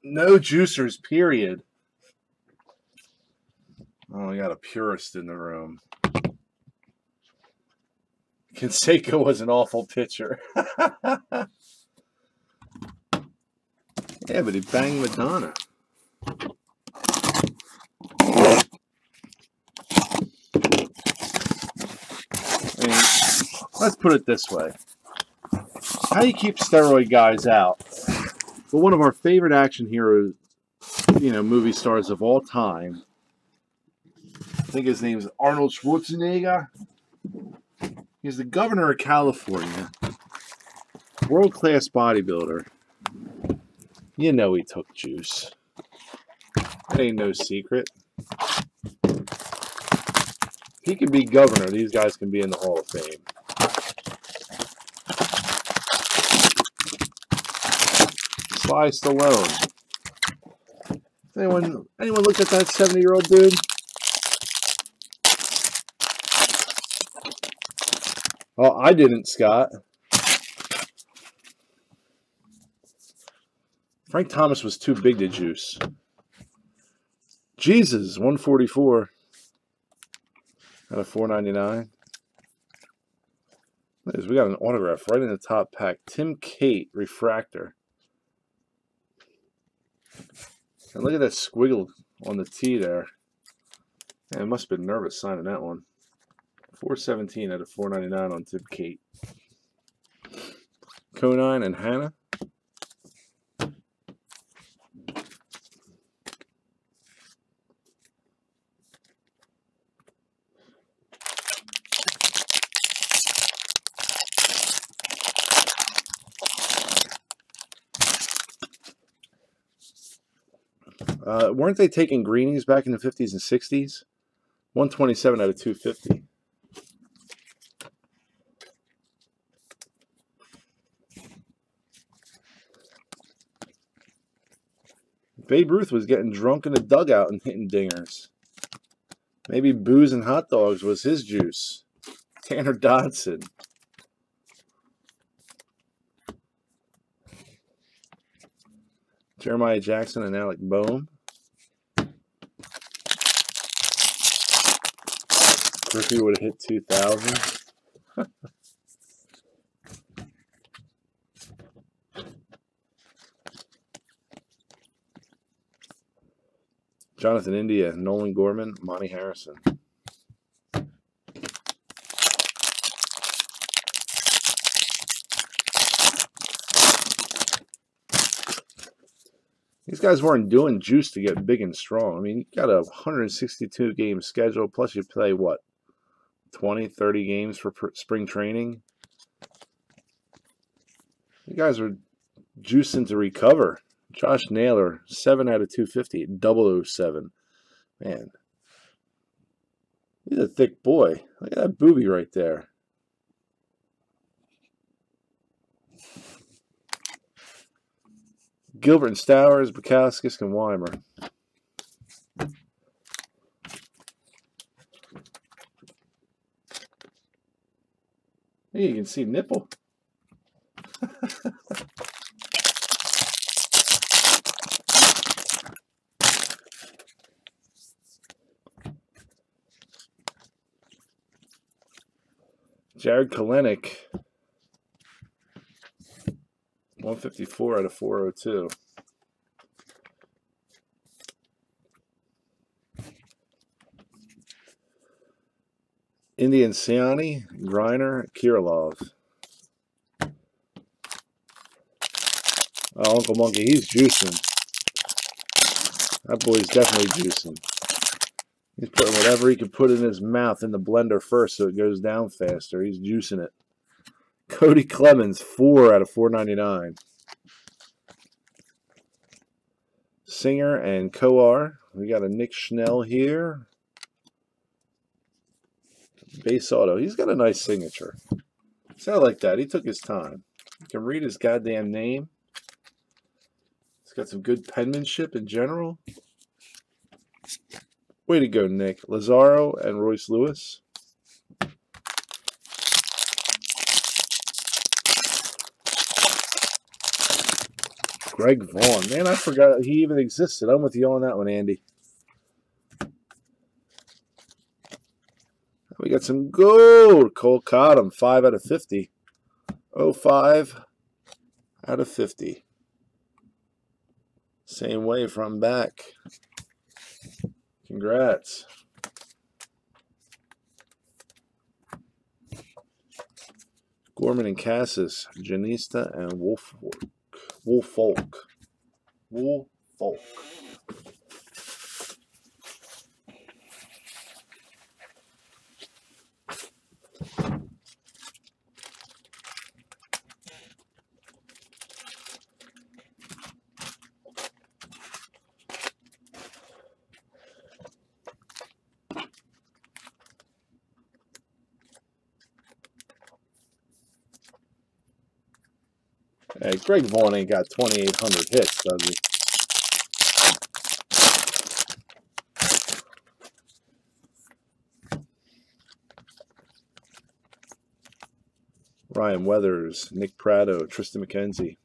S1: No juicers, period. Oh, we got a purist in the room. Canseco was an awful pitcher. Yeah, but he banged Madonna. I mean, let's put it this way. How do you keep steroid guys out? Well, one of our favorite action heroes, movie stars of all time, I think his name is Arnold Schwarzenegger. He's the governor of California. World-class bodybuilder. You know he took juice. That ain't no secret. He can be governor. These guys can be in the Hall of Fame. Sly Stallone. Anyone looked at that 70-year-old dude? Oh, I didn't, Scott. Frank Thomas was too big to juice. Jesus, 144 out of 499. We got an autograph right in the top pack. Tim Cate, refractor. And look at that squiggle on the T there. Man, I must have been nervous signing that one. 417 out of 499 on Tim Cate. Conine and Hannah. Weren't they taking greenies back in the 50s and 60s? 127 out of 250. Babe Ruth was getting drunk in the dugout and hitting dingers. Maybe booze and hot dogs was his juice. Tanner Dodson. Jeremiah Jackson and Alec Bowman. Griffey would have hit 2,000. Jonathan India, Nolan Gorman, Monty Harrison. These guys weren't doing juice to get big and strong. I mean, you got a 162 game schedule, plus you play, what, 20, 30 games for spring training? You guys were juicing to recover. Josh Naylor, 7 out of 250, 007. Man, he's a thick boy. Look at that boobie right there. Gilbert and Stowers, Bukowskis, and Weimer. Hey, you can see nipple. Jared Kalenic. 154 out of 402. Indian Siani, Griner, Kirilov. Oh, Uncle Monkey, he's juicing. That boy's definitely juicing. He's putting whatever he can put in his mouth in the blender first so it goes down faster. He's juicing it. Cody Clemens, 4 out of 499. Singer and Coar. We got a Nick Schnell here. Base auto. He's got a nice signature. See, I like that. He took his time. You can read his goddamn name. He's got some good penmanship in general. Way to go, Nick. Lazaro and Royce Lewis. Greg Vaughn. Man, I forgot he even existed. I'm with you on that one, Andy. We got some gold. Cole Cottom, 5 out of 50. 05 out of 50. Same way from back. Congrats. Gorman and Cassis, Janista and Wolfolk. Wolfolk. Hey, Greg Vaughn ain't got 2,800 hits, does he? Ryan Weathers, Nick Prado, Tristan McKenzie.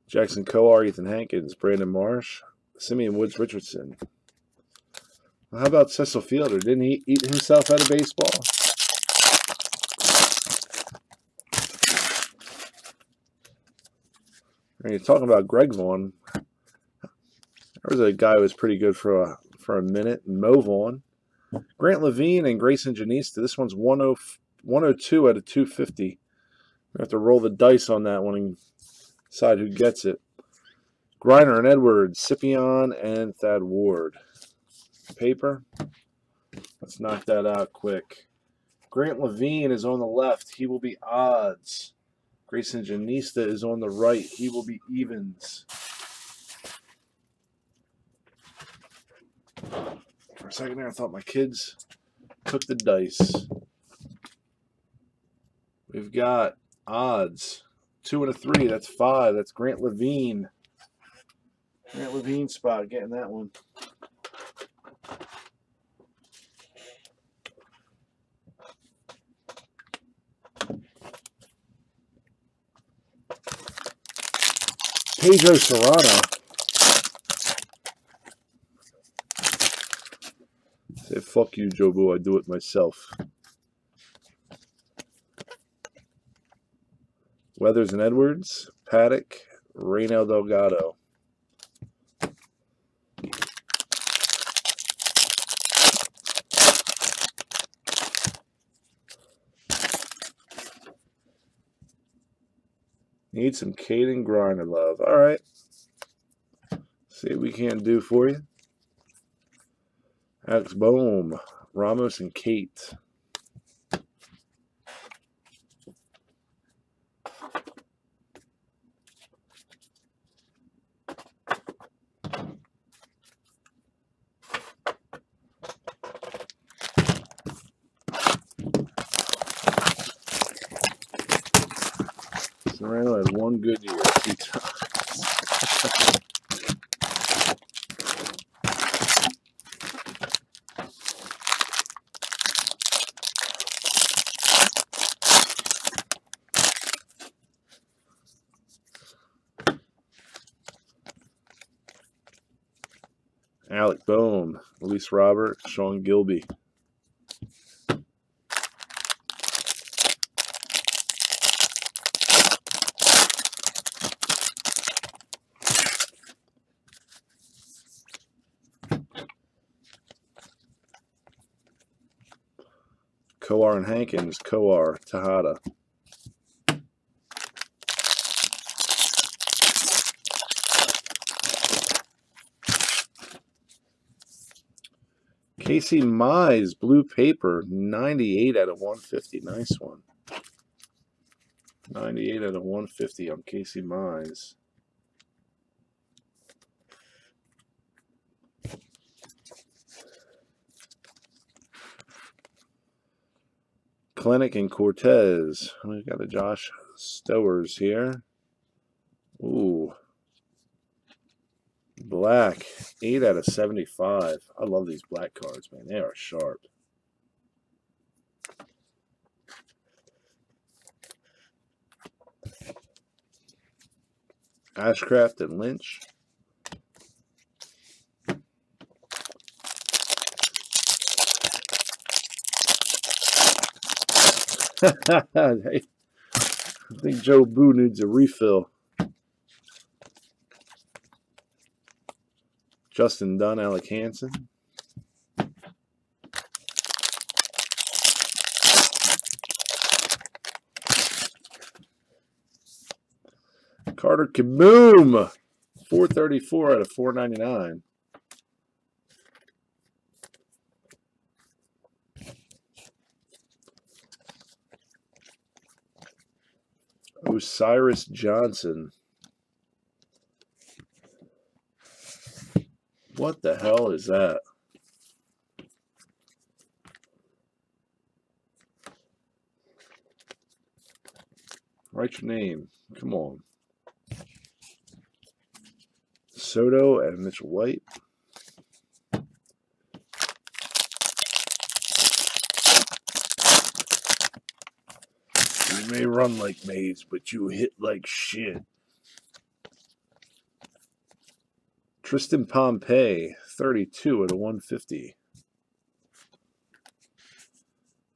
S1: Jackson Coar, Ethan Hankins, Brandon Marsh, Simeon Woods Richardson. How about Cecil Fielder? Didn't he eat himself out of baseball? When you're talking about Greg Vaughn, there was a guy who was pretty good for a minute. Mo Vaughn. Grant Levine and Grayson Janista. This one's 102 out of 250. We have to roll the dice on that one and decide who gets it. Griner and Edwards, Scipion and Thad Ward. Paper. Let's knock that out quick. Grant Levine is on the left. He will be odds. Grayson Janista is on the right. He will be evens. For a second there, I thought my kids took the dice. We've got odds. 2 and a 3. That's 5. That's Grant Levine. Grant Levine spot. Getting that one. Pedro Serrano. Say, fuck you, Jobu. I do it myself. Weathers and Edwards. Paddock. Reynel Delgado. Need some Caden Griner love. All right. See what we can do for you. Alex Bohm, Ramos, and Kate. Serrano had one good year. 2 times. Alec Bohm, Elise Robert, Sean Gilby. Coar and Hankins, Coar, Tejada. Casey Mize, blue paper, 98 out of 150. Nice one. 98 out of 150 on Casey Mize. Clinic and Cortez. We've got a Josh Stowers here. Ooh. Black, 8 out of 75. I love these black cards, man. They are sharp. Ashcraft and Lynch. I think Joe Boo needs a refill. Justin Dunn, Alec Hansen. Carter Kaboom! 434 out of 499. Osiris Johnson. What the hell is that? Write your name. Come on. Soto and Mitchell White. You may run like Mays, but you hit like shit. Tristan Pompey, 32 out of 150.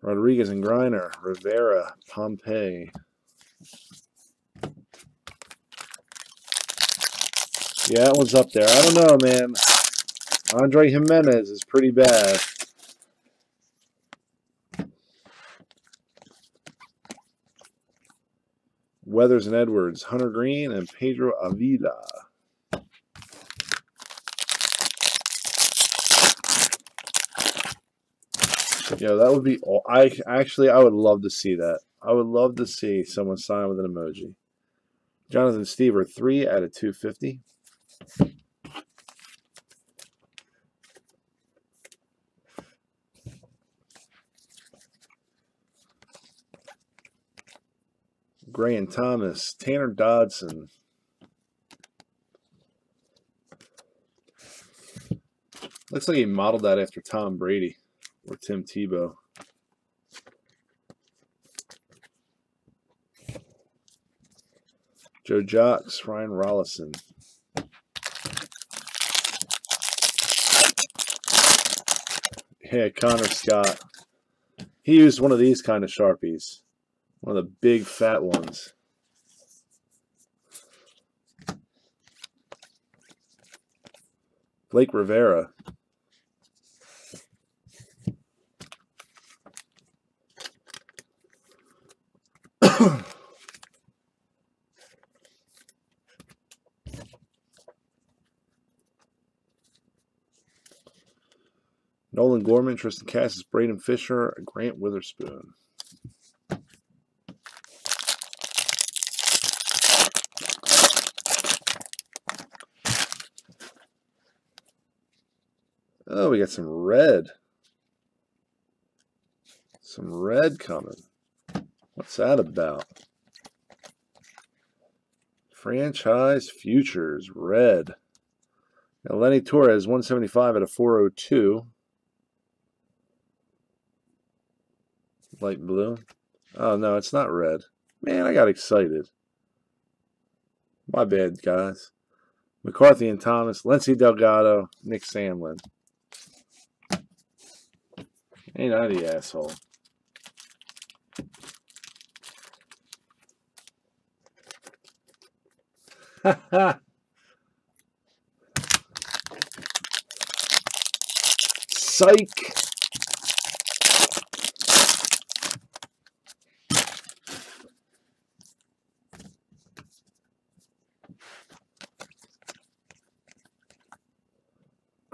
S1: Rodriguez and Griner, Rivera, Pompey. Yeah, that one's up there. I don't know, man. Andre Jimenez is pretty bad. Weathers and Edwards, Hunter Green, and Pedro Avila. Yeah, that would be all. I would love to see that. I would love to see someone sign with an emoji. Jonathan Stever, 3 out of 250. Gray and Thomas, Tanner Dodson. Looks like he modeled that after Tom Brady or Tim Tebow. Joe Jocks, Ryan Rollison. Yeah, Connor Scott. He used one of these kind of Sharpies. One of the big fat ones. Blake Rivera. Nolan Gorman, Tristan Cassis, Braden Fisher, Grant Witherspoon. Oh, we got some red. Some red coming. What's that about? Franchise Futures, red. Now, Lenny Torres, 175 out of 402. Light blue. Oh, no, it's not red. Man, I got excited. My bad, guys. McCarthy and Thomas, Lindsey Delgado, Nick Sandlin. Ain't I the asshole? Psych.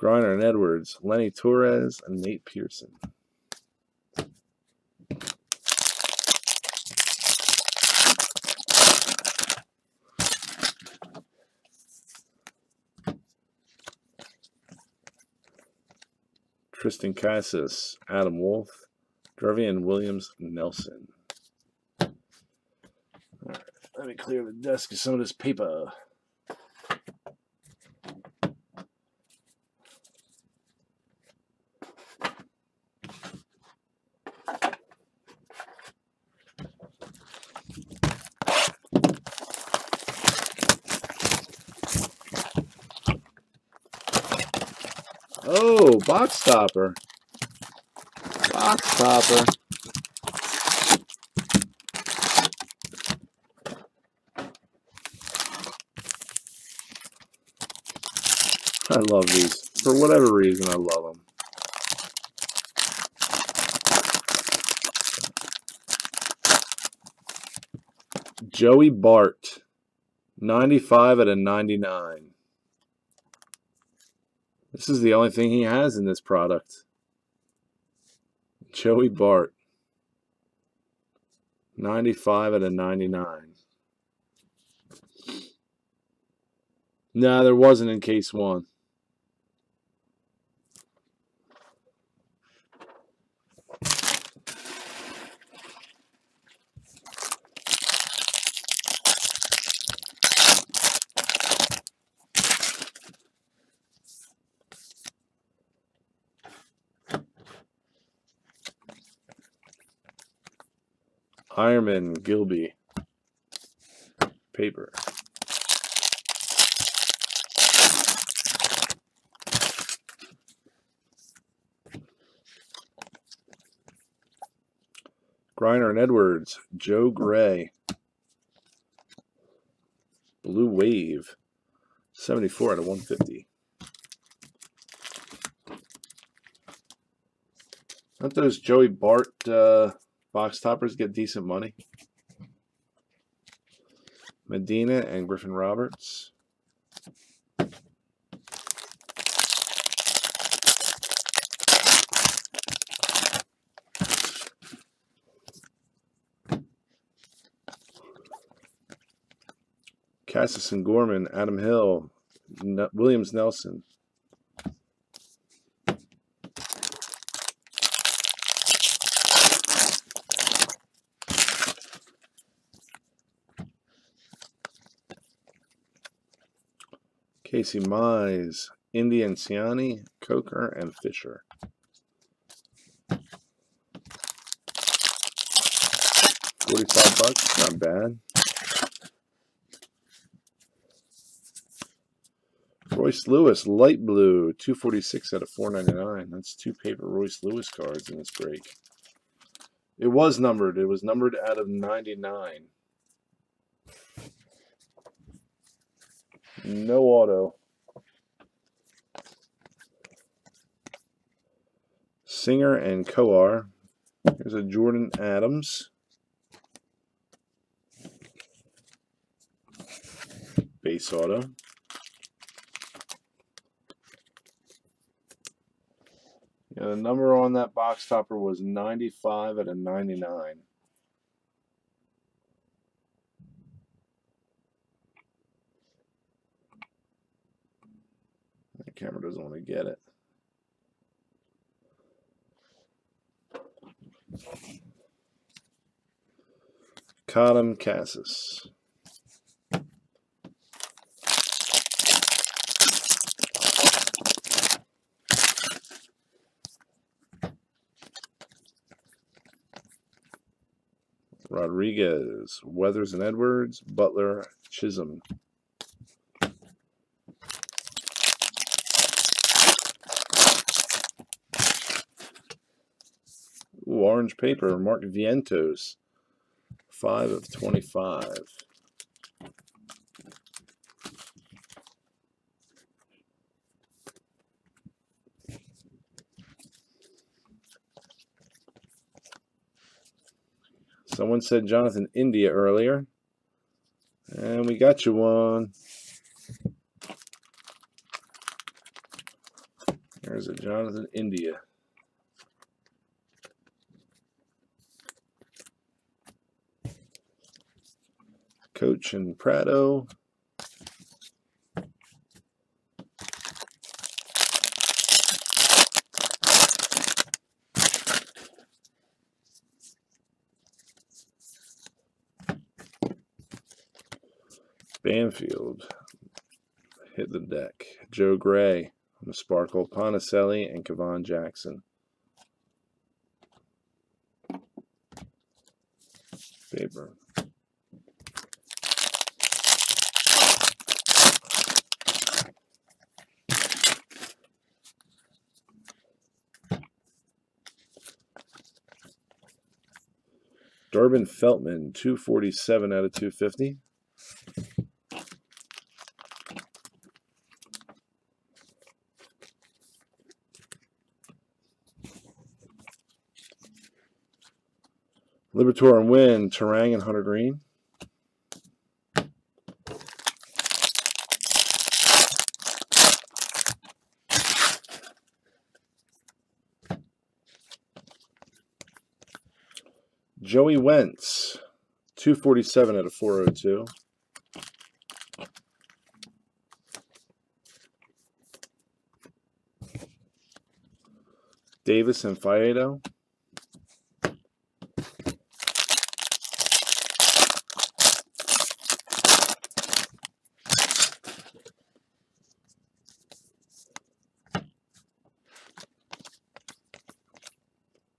S1: Griner and Edwards, Lenny Torres, and Nate Pearson. Tristan Cassis, Adam Wolf, Drevian Williams Nelson. All right, let me clear the desk of some of this paper. Oh, box topper. Box topper. I love these. For whatever reason, I love them. Joey Bart, 95/99. This is the only thing he has in this product. Joey Bart, 95/99. Nah, there wasn't in case one. Ironman Gilby. Paper. Griner and Edwards. Joe Gray. Blue Wave. 74/150. Don't those Joey Bart box toppers get decent money? Medina and Griffin Roberts. Cassis and Gorman, Adam Hill, Williams Nelson. Casey Mize, Indy and Ciani, Coker, and Fisher. $45, not bad. Royce Lewis, light blue, 246/499. That's 2 paper Royce Lewis cards in this break. It was numbered. It was numbered out of 99. No auto. Singer and Coar. Here's a Jordan Adams. Base auto. Yeah, the number on that box topper was 95/99. The camera doesn't want to get it. Cottom Cassis. Rodriguez, Weathers and Edwards, Butler, Chisholm. Ooh, orange paper, Mark Vientos, 5/25. Someone said Jonathan India earlier, and we got you one. There's a Jonathan India. Coach and Prado. Banfield hit the deck. Joe Gray on the Sparkle. Ponticelli and Kevon Jackson. Paper. Durbin Feltman, 247 out of 250. Libertor and Win, Terang and Hunter Green. Joey Wentz, 247 out of 402. Davis and Faedo.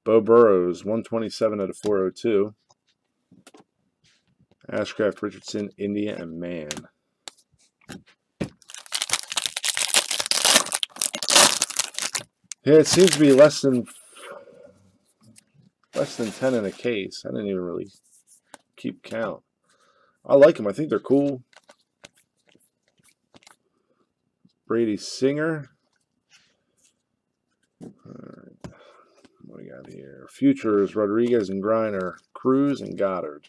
S1: Bo Burrows, 127 out of 402. Ashcraft, Richardson, India, and Mann. Yeah, it seems to be less than 10 in a case. I didn't even really keep count. I like them. I think they're cool. Brady Singer. What do we got here? Futures, Rodriguez and Griner, Cruz and Goddard.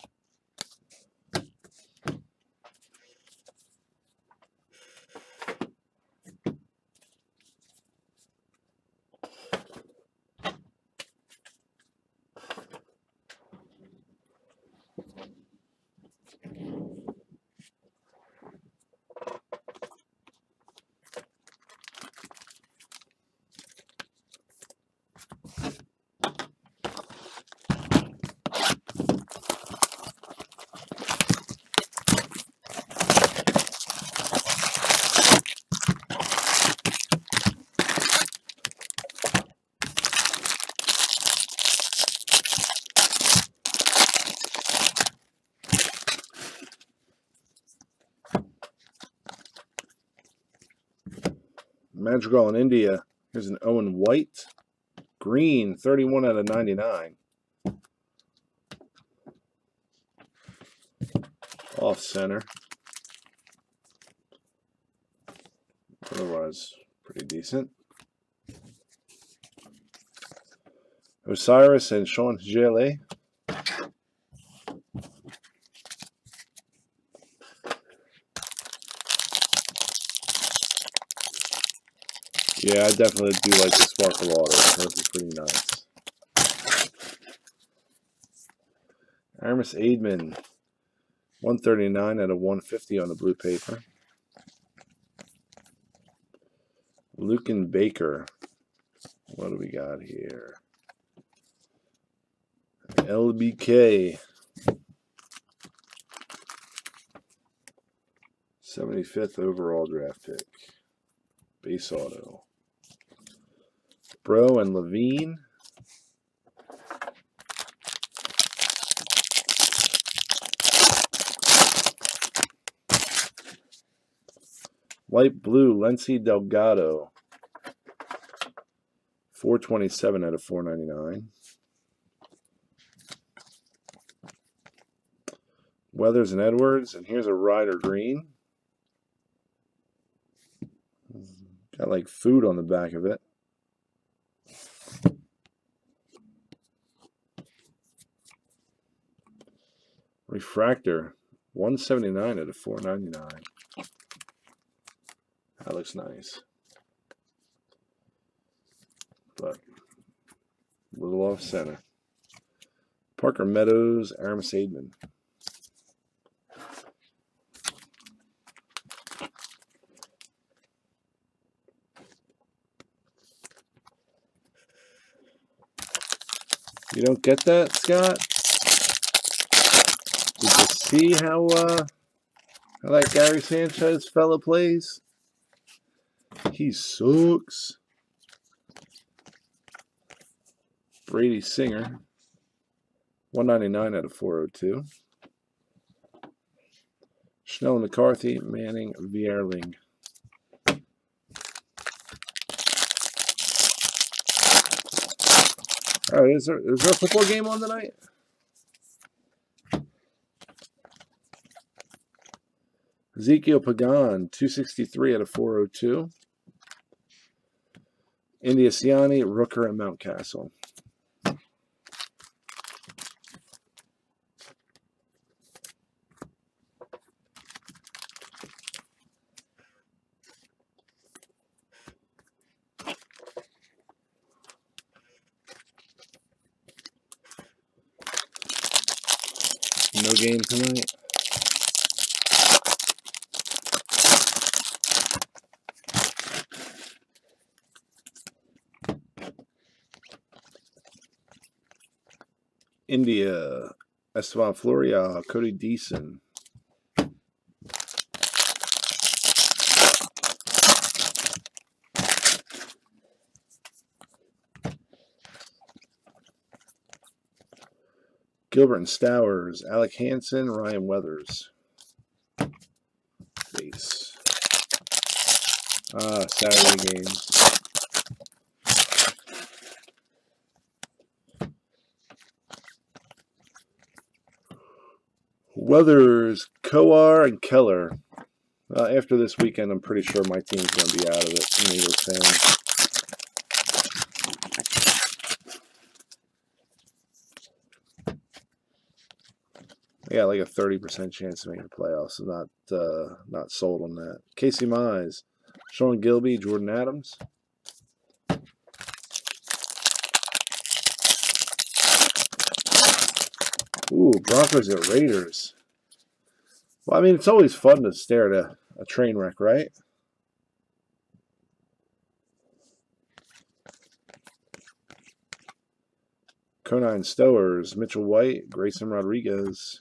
S1: Madrigal in India. Here's an Owen White. Green, 31 out of 99. Off center. Otherwise, pretty decent. Osiris and Sean Gele. Yeah, I definitely do like the Sparkle Auto. Those are pretty nice. Aramis Aidman, 139 out of 150 on the blue paper. Lucan Baker. What do we got here? LBK. 75th overall draft pick. Base auto. Bro and Levine. Light blue, Lency Delgado. 427 out of 499. Weathers and Edwards. And here's a Ryder Green. Got like food on the back of it. Refractor, 179 out of 499. That looks nice. little off center. Parker Meadows, Aramis Aidman. You don't get that, Scott? Did you see how that Gary Sanchez fella plays? He sucks. Brady Singer, 199 out of 402. Schnell McCarthy, Manning, Vierling. All right, is there a football game on tonight? Ezekiel Pagan, 263 out of 402. India Siani, Rooker, and Mountcastle. No game tonight. India, Esteban Floria, Cody Deason. Gilbert and Stowers, Alec Hansen, Ryan Weathers. Base. Saturday games. Weathers, Kowar, and Keller. After this weekend, I'm pretty sure my team's going to be out of it. I'm Eagles fan. Yeah, like a 30% chance of making the playoffs. I'm not sold on that. Casey Mize, Sean Gilby, Jordan Adams. Ooh, Broncos at Raiders. Well, I mean, it's always fun to stare at a train wreck, right? Conine Stowers, Mitchell White, Grayson Rodriguez.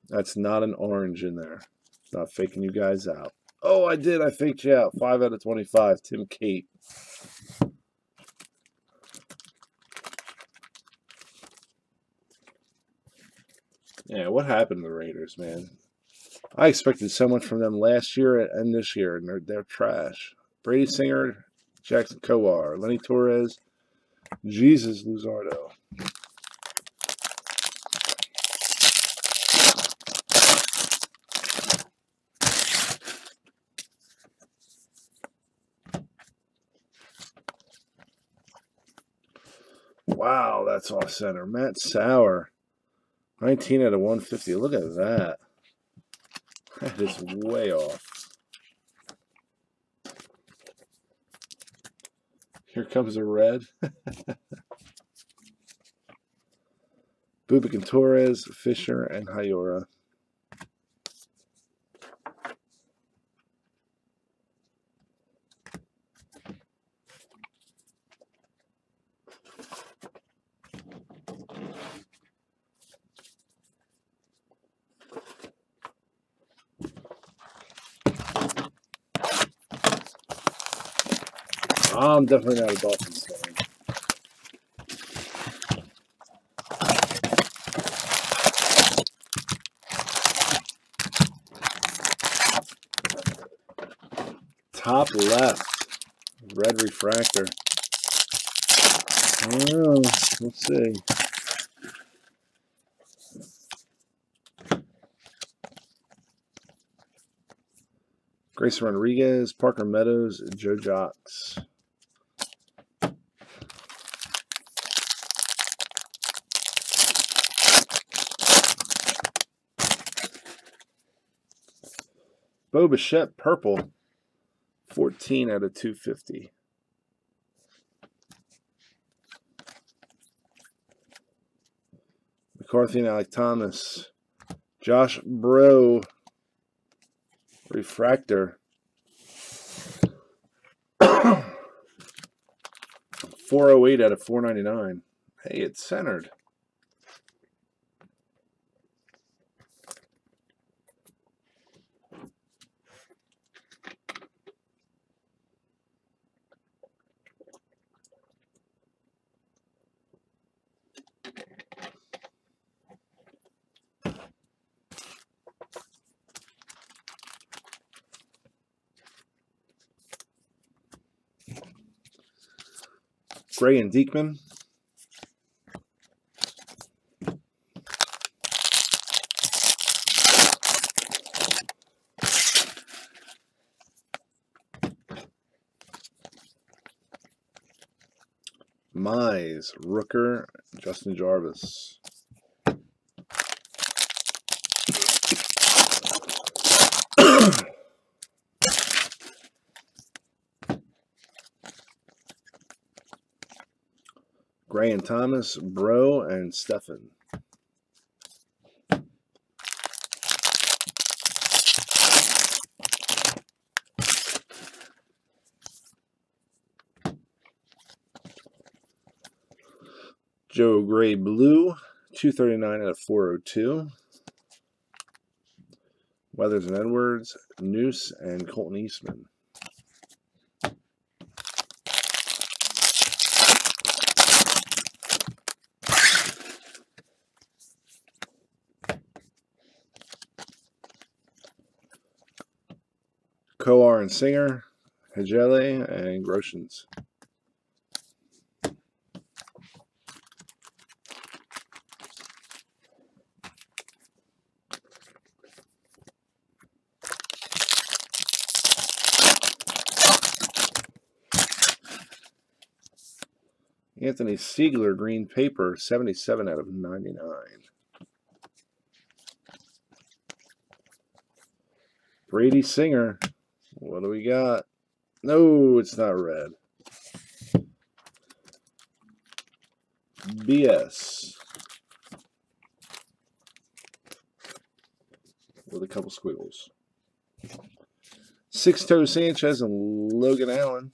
S1: That's not an orange in there. Not faking you guys out. Oh, I did. I faked you out. 5 out of 25. Tim Kate. Yeah, what happened to the Raiders, man? I expected so much from them last year and this year, and they're trash. Brady Singer, Jackson Kowar, Lenny Torres, Jesus Luzardo. Wow, that's off center. Matt Sauer, 19 out of 150. Look at that. That is way off. Here comes a red. Bubik and Torres, Fisher, and Hayora. I'm definitely not a Dolphins fan. Top left, red refractor. Oh, let's see. Grayson Rodriguez, Parker Meadows, Joe Jocks. Bo Bichette, purple. 14 out of 250. McCarthy and Alec Thomas. Josh Bro. Refractor. 408 out of 499. Hey, it's centered. Gray and Diekman. Mize, Rooker, Justin Jarvis. Gray and Thomas, Bro, and Stefan. Joe Gray Blue, 239 out of 402. Weathers and Edwards, Noose, and Colton Eastman. Coar and Singer, Hegele, and Groshans. Anthony Siegler, green paper, 77 out of 99. Brady Singer, what do we got? No, it's not red. BS. With a couple squiggles. Sixto Sanchez and Logan Allen.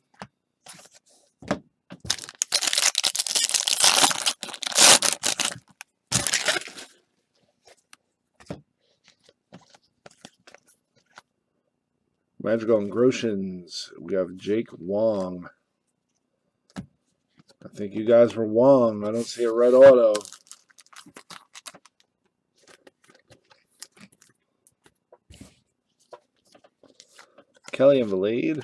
S1: Magical and Groshans. We have Jake Wong. I think you guys were Wong. I don't see a red auto. Kelly and Valade.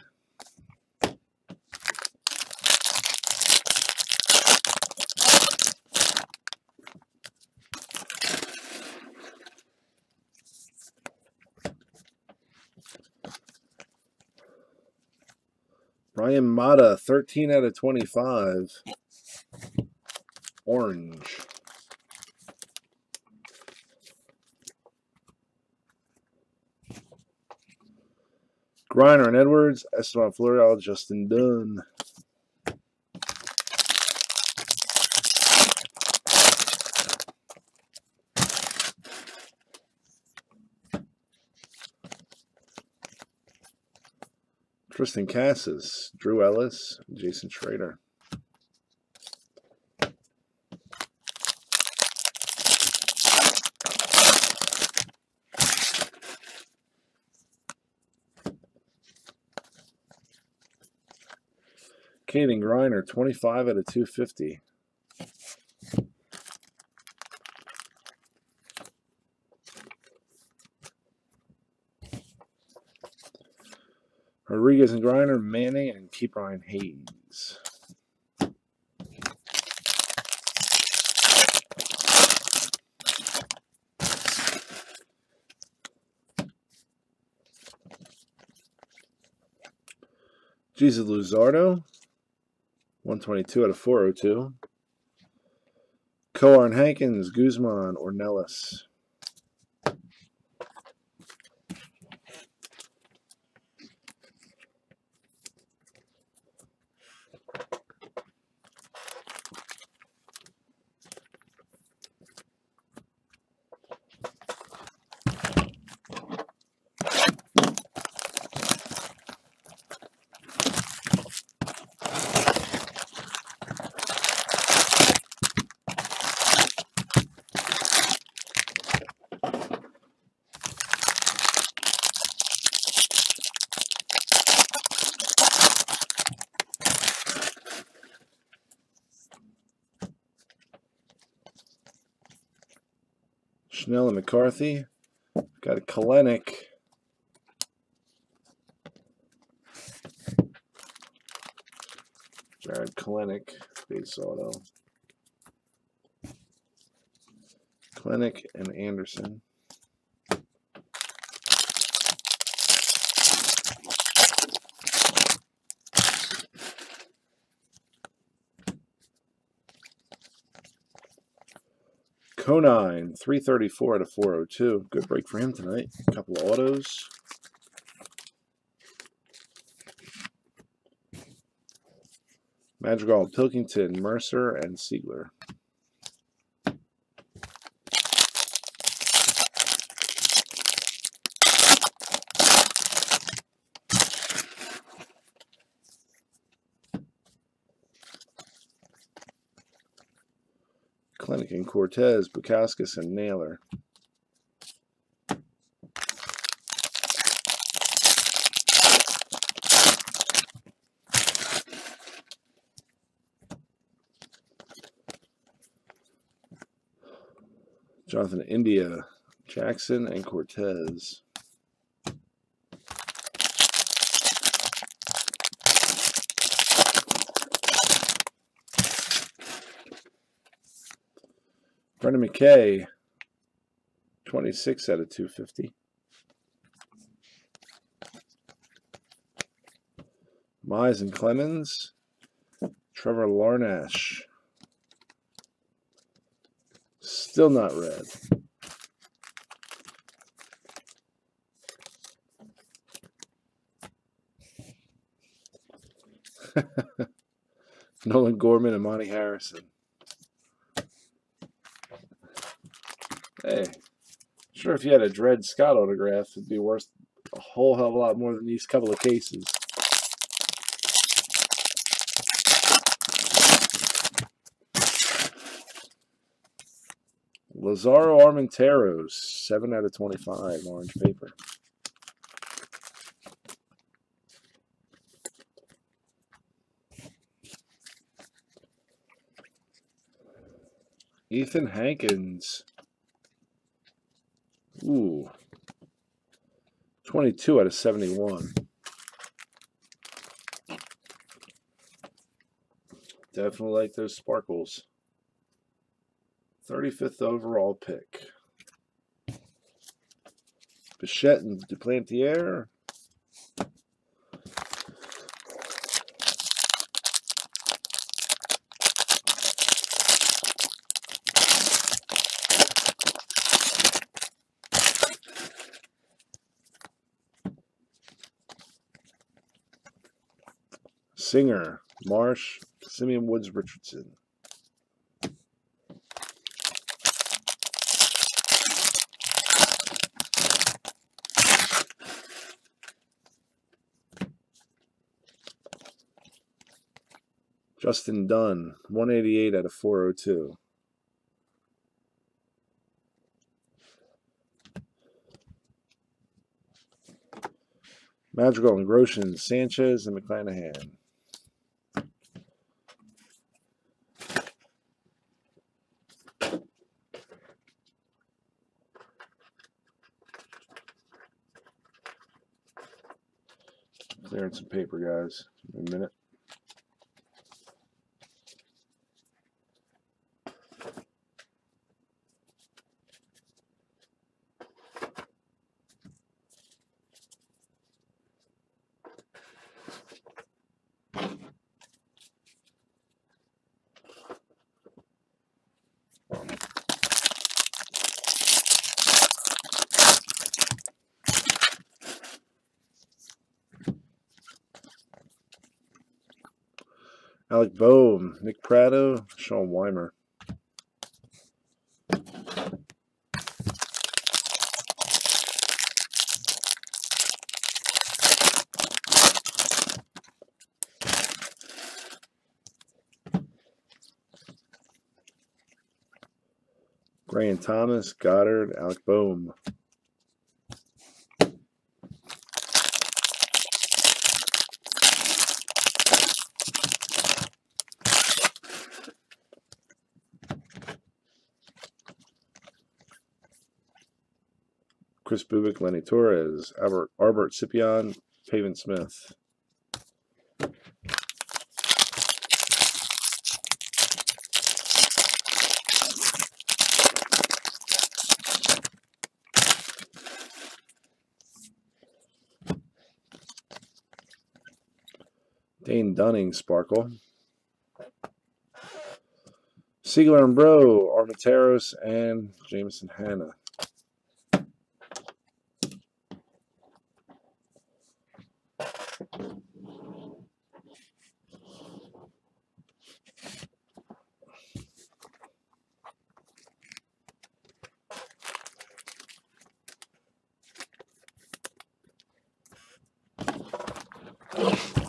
S1: Ryan Mata, 13 out of 25. Orange. Griner and Edwards, Esteban Florial, Justin Dunn. Tristan Cassis, Drew Ellis, Jason Schrader. Caden Griner, 25 out of 250. Rodriguez and Griner, Manning, and Keep Ryan Hayes. Jesus Luzardo, 122 out of 402. Coar and Hankins, Guzman, Ornelas. Schnell and McCarthy. Got a Kalenic. Jared Kalenic, base auto. Kalenic and Anderson. Conine, 334 out of 402. Good break for him tonight. A couple of autos. Madrigal, Pilkington, Mercer, and Siegler. Kalenic and Cortez, Bukauskas, and Naylor. Jonathan India, Jackson, and Cortez. Brendan McKay, 26 out of 250. Mize and Clemens. Trevor Larnash. Still not red. Nolan Gorman and Monty Harrison. Hey, sure, if you had a Dred Scott autograph, it'd be worth a whole hell of a lot more than these couple of cases. Lazaro Armenteros, 7 out of 25, orange paper. Ethan Hankins. Ooh. 22 out of 71. Definitely like those sparkles. 35th overall pick. Bichette and Duplantier. Singer, Marsh, Simeon Woods Richardson. Justin Dunn, 188 out of 402. Madrigal and Grosjean, Sanchez, and McClanahan. Clearing some paper, guys. In a minute. Alec Boehm, Nick Prado, Sean Weimer. Brian Thomas, Goddard, Alec Boehm. Chris Bubik, Lenny Torres, Albert Scipion, Pavin Smith. Dane Dunning, Sparkle. Siegler and Bro, Armenteros, and Jameson Hanna.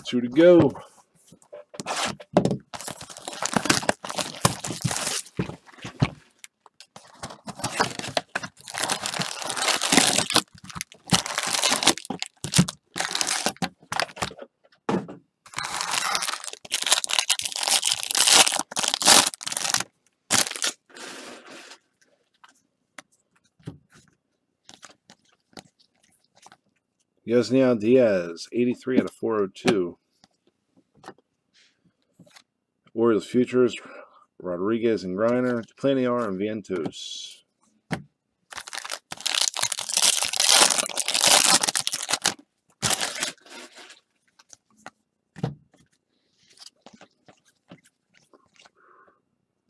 S1: Two to go. Yasniel Diaz, 83 out of 402. Orioles Futures, Rodriguez and Griner, Planiar and Vientos.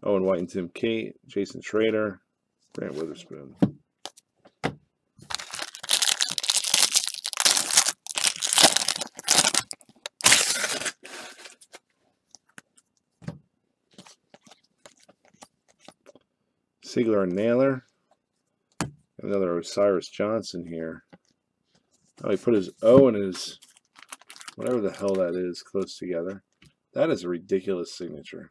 S1: Owen White and Tim Kate, Jason Schrader, Grant Witherspoon. Siegler and Naylor. Another Osiris Johnson here. Oh, he put his O and his whatever the hell that is close together. That is a ridiculous signature.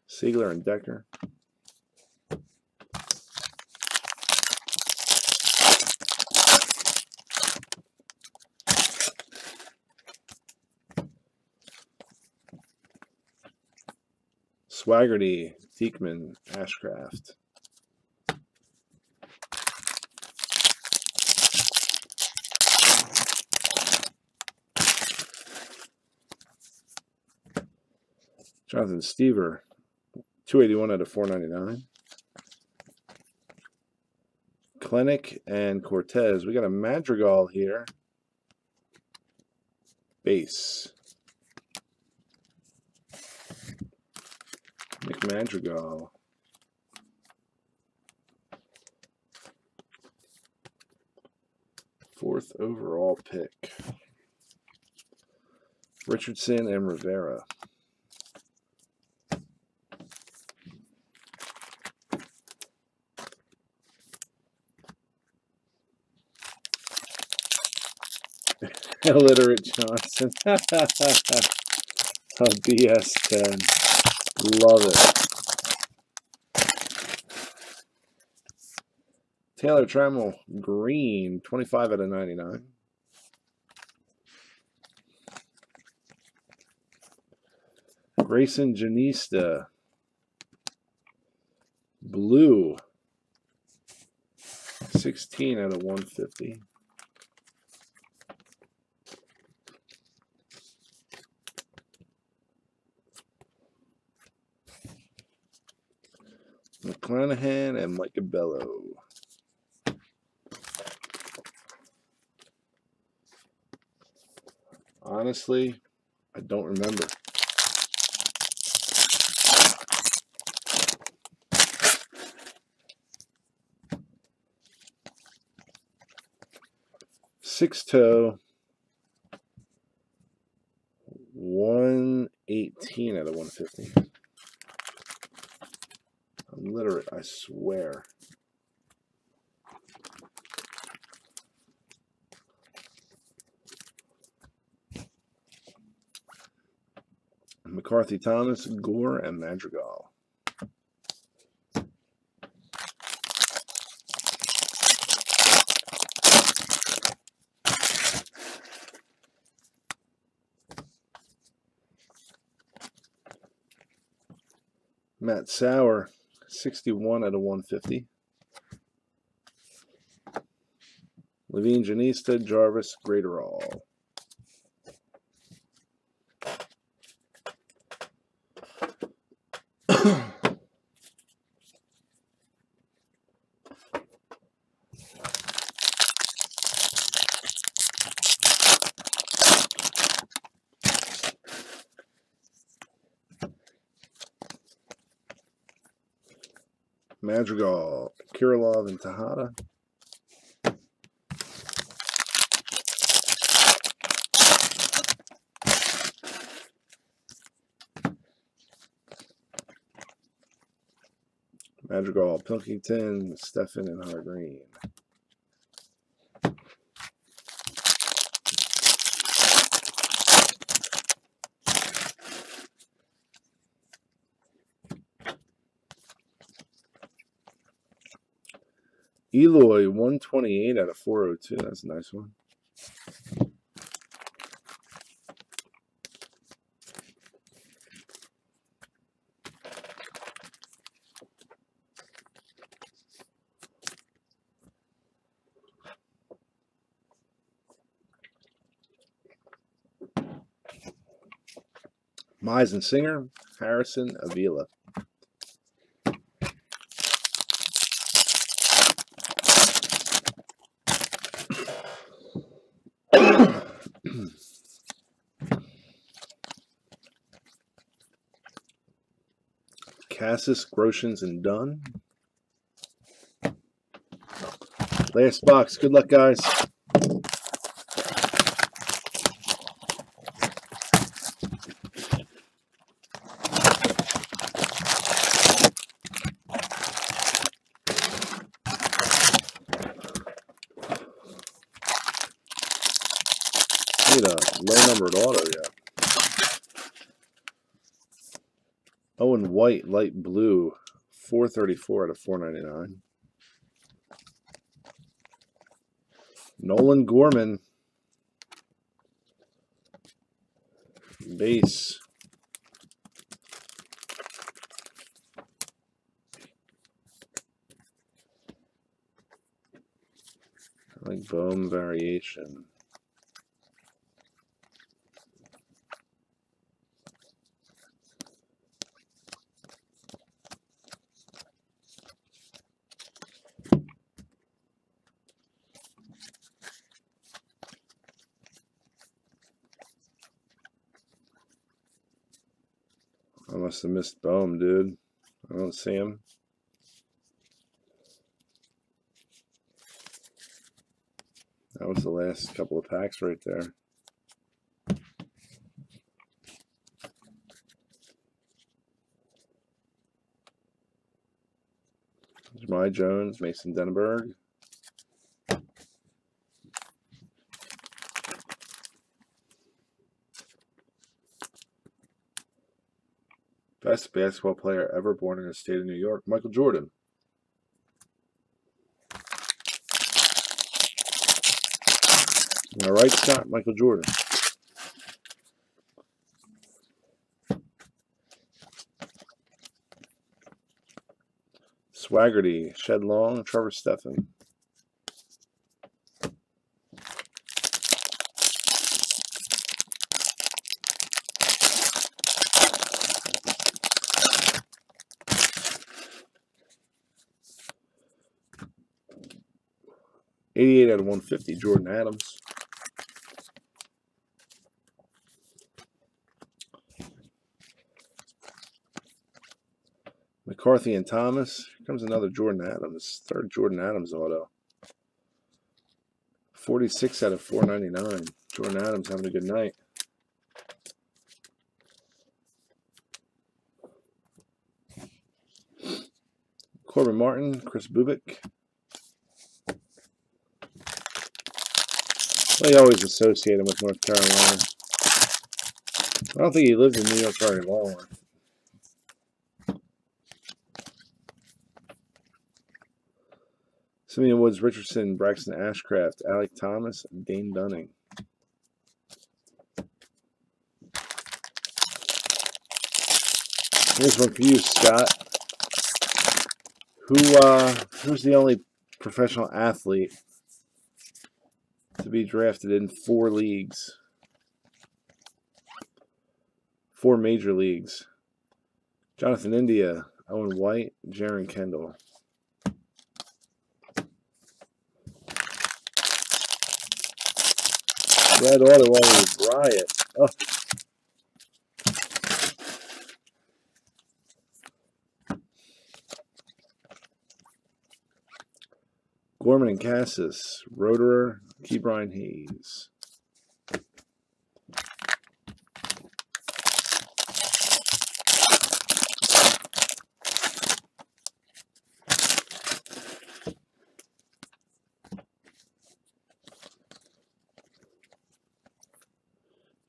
S1: Siegler and Decker. Swaggerty, Thiekman, Ashcraft. Jonathan Stever, 281 out of 499. Klenick and Cortez. We got a Madrigal here. Base. Nick Madrigal. Fourth overall pick. Richardson and Rivera. Illiterate Johnson. Oh, BS10. Love it. Taylor Trammell, green, 25 out of 99. Grayson Janista, blue, 16 out of 150. McClanahan and Micah Bello. Honestly, I don't remember. Six toe, 118 out of 150. I'm literate, I swear. McCarthy Thomas, Gore, and Madrigal. Matt Sauer, 61 out of 150. Levine Janista, Jarvis Graterol. Madrigal, Kirilov, and Tejada. Madrigal, Pilkington, Stefan, and Hunter Green. Eloy, 128 out of 402. That's a nice one. Mize and Singer, Harrison, Avila. Cassis, Groshans, and Dunn. Last box. Good luck, guys. Need a low-numbered auto yet. Owen White, light blue, 434 out of 499. Nolan Gorman, base. I like Bowman variation. I must have missed Bowman, dude. I don't see him. That was the last couple of packs right there. Jemai Jones, Mason Denneberg. Best basketball player ever born in the state of New York, Michael Jordan. All right, Scott, Michael Jordan. Swaggerty, Shed Long, Trevor Stephan. '88 out of 150, Jordan Adams. McCarthy and Thomas. Here comes another Jordan Adams. Third Jordan Adams auto. 46 out of 499. Jordan Adams having a good night. Corbin Martin, Chris Bubik. Well, you always associate him with North Carolina. I don't think he lived in New York very long. Simeon Woods, Richardson, Braxton Ashcraft, Alec Thomas, and Dane Dunning. Here's one for you, Scott. Who's the only professional athlete to be drafted in 4 leagues? 4 major leagues. Jonathan India, Owen White, Jaron Kendall. Red auto always riot. Oh. Gorman and Cassis, Roederer, Ke'Bryan Hayes.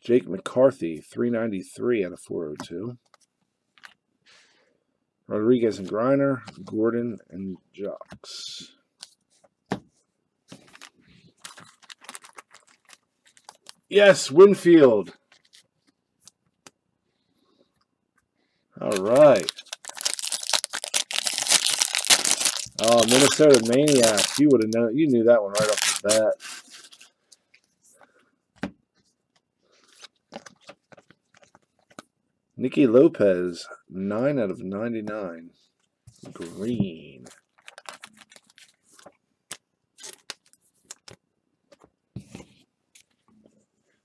S1: Jake McCarthy, 393 out of 402. Rodriguez and Griner, Gordon and Jocks. Yes, Winfield. All right. Oh, Minnesota Maniac. You would have known. You knew that one right off the bat. Nicky Lopez, 9 out of 99. Green.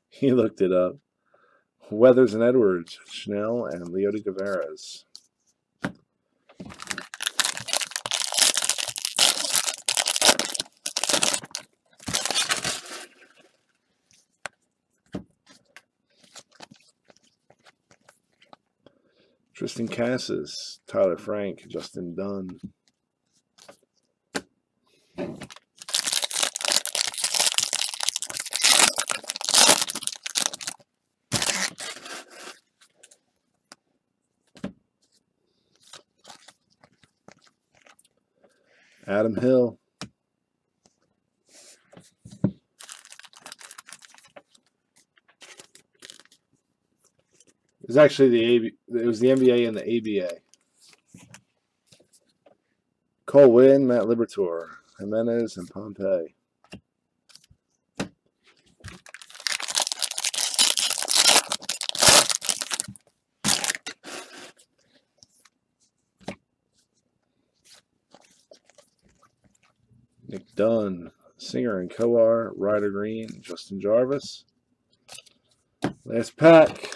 S1: He looked it up. Weathers and Edwards, Schnell and Leody Taveras. Tristan Cassis, Tyler Frank, Justin Dunn. Adam Hill. It was actually it was the NBA and the ABA. Cole Winn, Matt Liberatore, Jimenez, and Pompey. Nick Dunn, Singer and Coar, Ryder Green, Justin Jarvis. Last pack.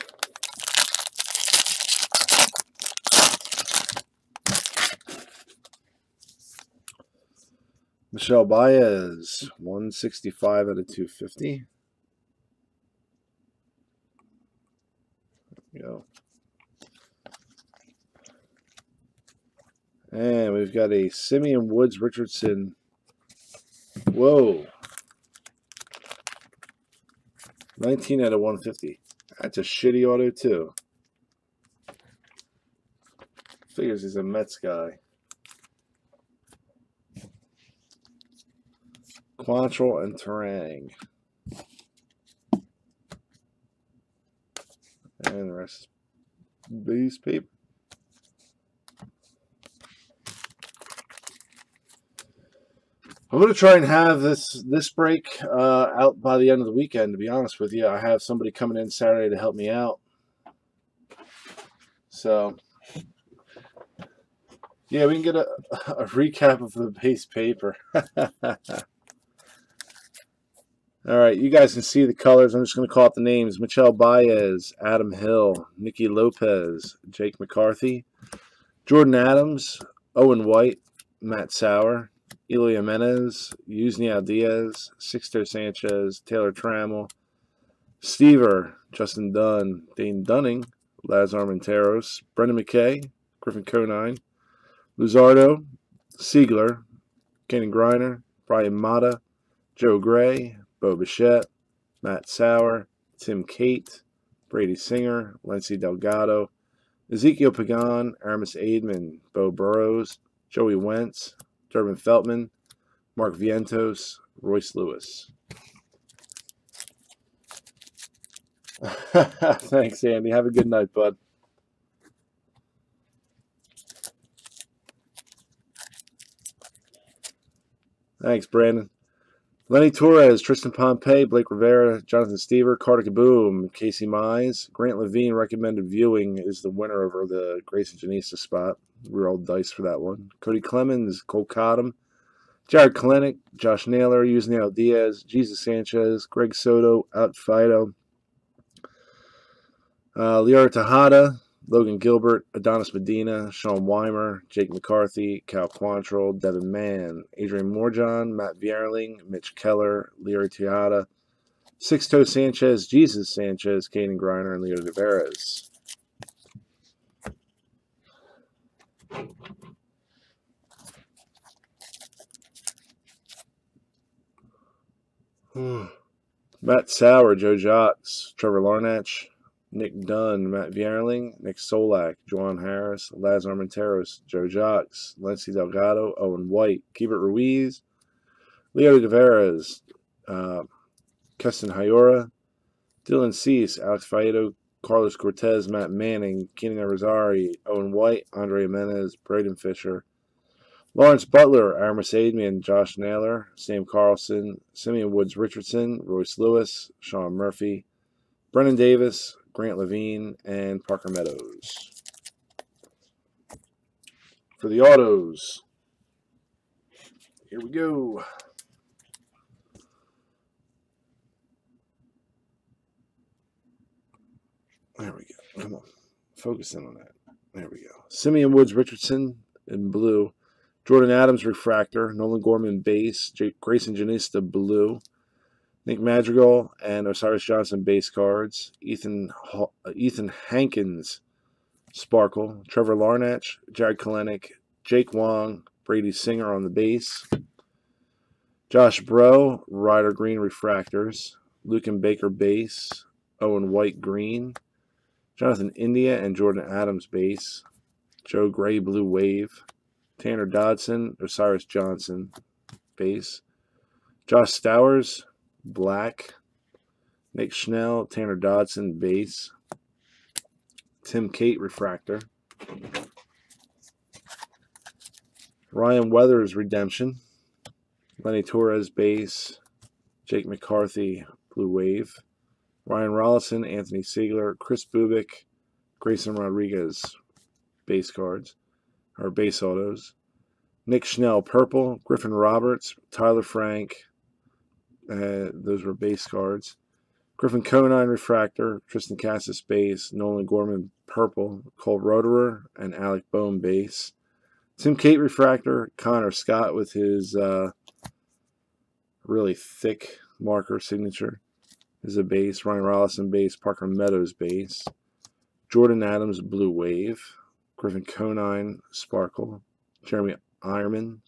S1: Michelle Baez, 165 out of 250. There we go. And we've got a Simeon Woods Richardson. Whoa. 19 out of 150. That's a shitty auto, too. Figures he's a Mets guy. Quantrill and Terang. And the rest is base paper. I'm going to try and have this break out by the end of the weekend, to be honest with you. I have somebody coming in Saturday to help me out. So, yeah, we can get a recap of the base paper. All right, you guys can see the colors. I'm just going to call out the names. Michelle Baez, Adam Hill, Nicky Lopez, Jake McCarthy, Jordan Adams, Owen White, Matt Sauer, Eloy Jimenez, Yusniel Diaz, Sixto Sanchez, Taylor Trammell, Stever, Justin Dunn, Dane Dunning, Laz Armenteros, Brendan McKay, Griffin Conine, Luzardo, Siegler, Kenan Griner, Brian Mata, Joe Gray, Bo Bichette, Matt Sauer, Tim Cate, Brady Singer, Lency Delgado, Ezekiel Pagan, Aramis Aidman, Bo Burrows, Joey Wentz, Durbin Feltman, Mark Vientos, Royce Lewis. Thanks, Andy. Have a good night, bud. Thanks, Brandon. Lenny Torres, Tristan Pompey, Blake Rivera, Jonathan Stever, Carter Kaboom, Casey Mize. Grant Levine recommended viewing is the winner over the Grayson Janista spot. We rolled dice for that one. Cody Clemens, Cole Cottom, Jared Kalenic, Josh Naylor, Yusniel Diaz, Jesus Sanchez, Greg Soto, Out Fido, Liara Tejada, Logan Gilbert, Adonis Medina, Sean Weimer, Jake McCarthy, Cal Quantrill, Devin Mann, Adrian Morjon, Matt Vierling, Mitch Keller, Liara Tejada, Sixto Sanchez, Jesus Sanchez, Caden Griner, and Leo Tavares. Matt Sauer, Joe Jocks, Trevor Larnach, Nick Dunn, Matt Vierling, Nick Solak, Juwan Harris, Laz Armenteros, Joe Jocks, Lindsey Delgado, Owen White, Keibert Ruiz, Leo Tavares, Keston Hayora, Dylan Cease, Alex Faedo, Carlos Cortez, Matt Manning, Keenan Arizari, Owen White, Andre Jimenez, Braden Fisher, Lawrence Butler, Aramis Aidman, Josh Naylor, Sam Carlson, Simeon Woods Richardson, Royce Lewis, Sean Murphy, Brennan Davis, Grant Levine, and Parker Meadows. For the autos, here we go. There we go. Come on. Focus in on that. There we go. Simeon Woods Richardson in blue. Jordan Adams refractor. Nolan Gorman base. Grayson Janista blue. Nick Madrigal and Osiris Johnson base cards. Ethan Hankins sparkle. Trevor Larnach, Jared Kalenic, Jake Wong, Brady Singer on the base. Josh Bro, Ryder Green refractors. Lucan Baker base. Owen White green. Jonathan India and Jordan Adams base. Joe Gray blue wave. Tanner Dodson, Osiris Johnson base. Josh Stowers black. Nick Schnell, Tanner Dodson base. Tim Cate refractor. Ryan Weathers redemption. Lenny Torres base. Jake McCarthy blue wave. Ryan Rollison, Anthony Siegler, Chris Bubik, Grayson Rodriguez base cards, or base autos. Nick Schnell purple, Griffin Roberts, Tyler Frank, those were base cards. Griffin Conine refractor, Tristan Cassis base, Nolan Gorman purple, Cole Roederer, and Alec Bohm base. Tim Cate refractor, Connor Scott with his really thick marker signature is a base. Ryan Rollison base, Parker Meadows base. Jordan Adams blue wave, Griffin Conine sparkle, Jeremy Ironman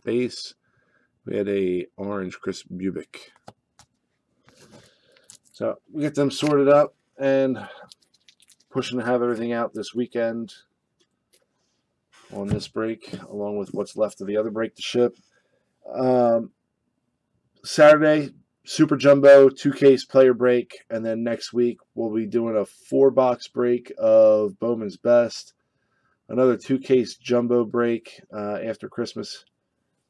S1: base. We had a orange Chris Bubik. So we get them sorted up and pushing to have everything out this weekend on this break, along with what's left of the other break to ship. Saturday, Super Jumbo 2-case player break, and then next week we'll be doing a 4-box break of Bowman's Best, another 2-case Jumbo break after Christmas,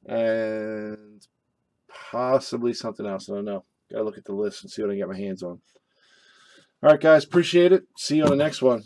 S1: and possibly something else. I don't know. Gotta look at the list and see what I can get my hands on. All right, guys, appreciate it. See you on the next one.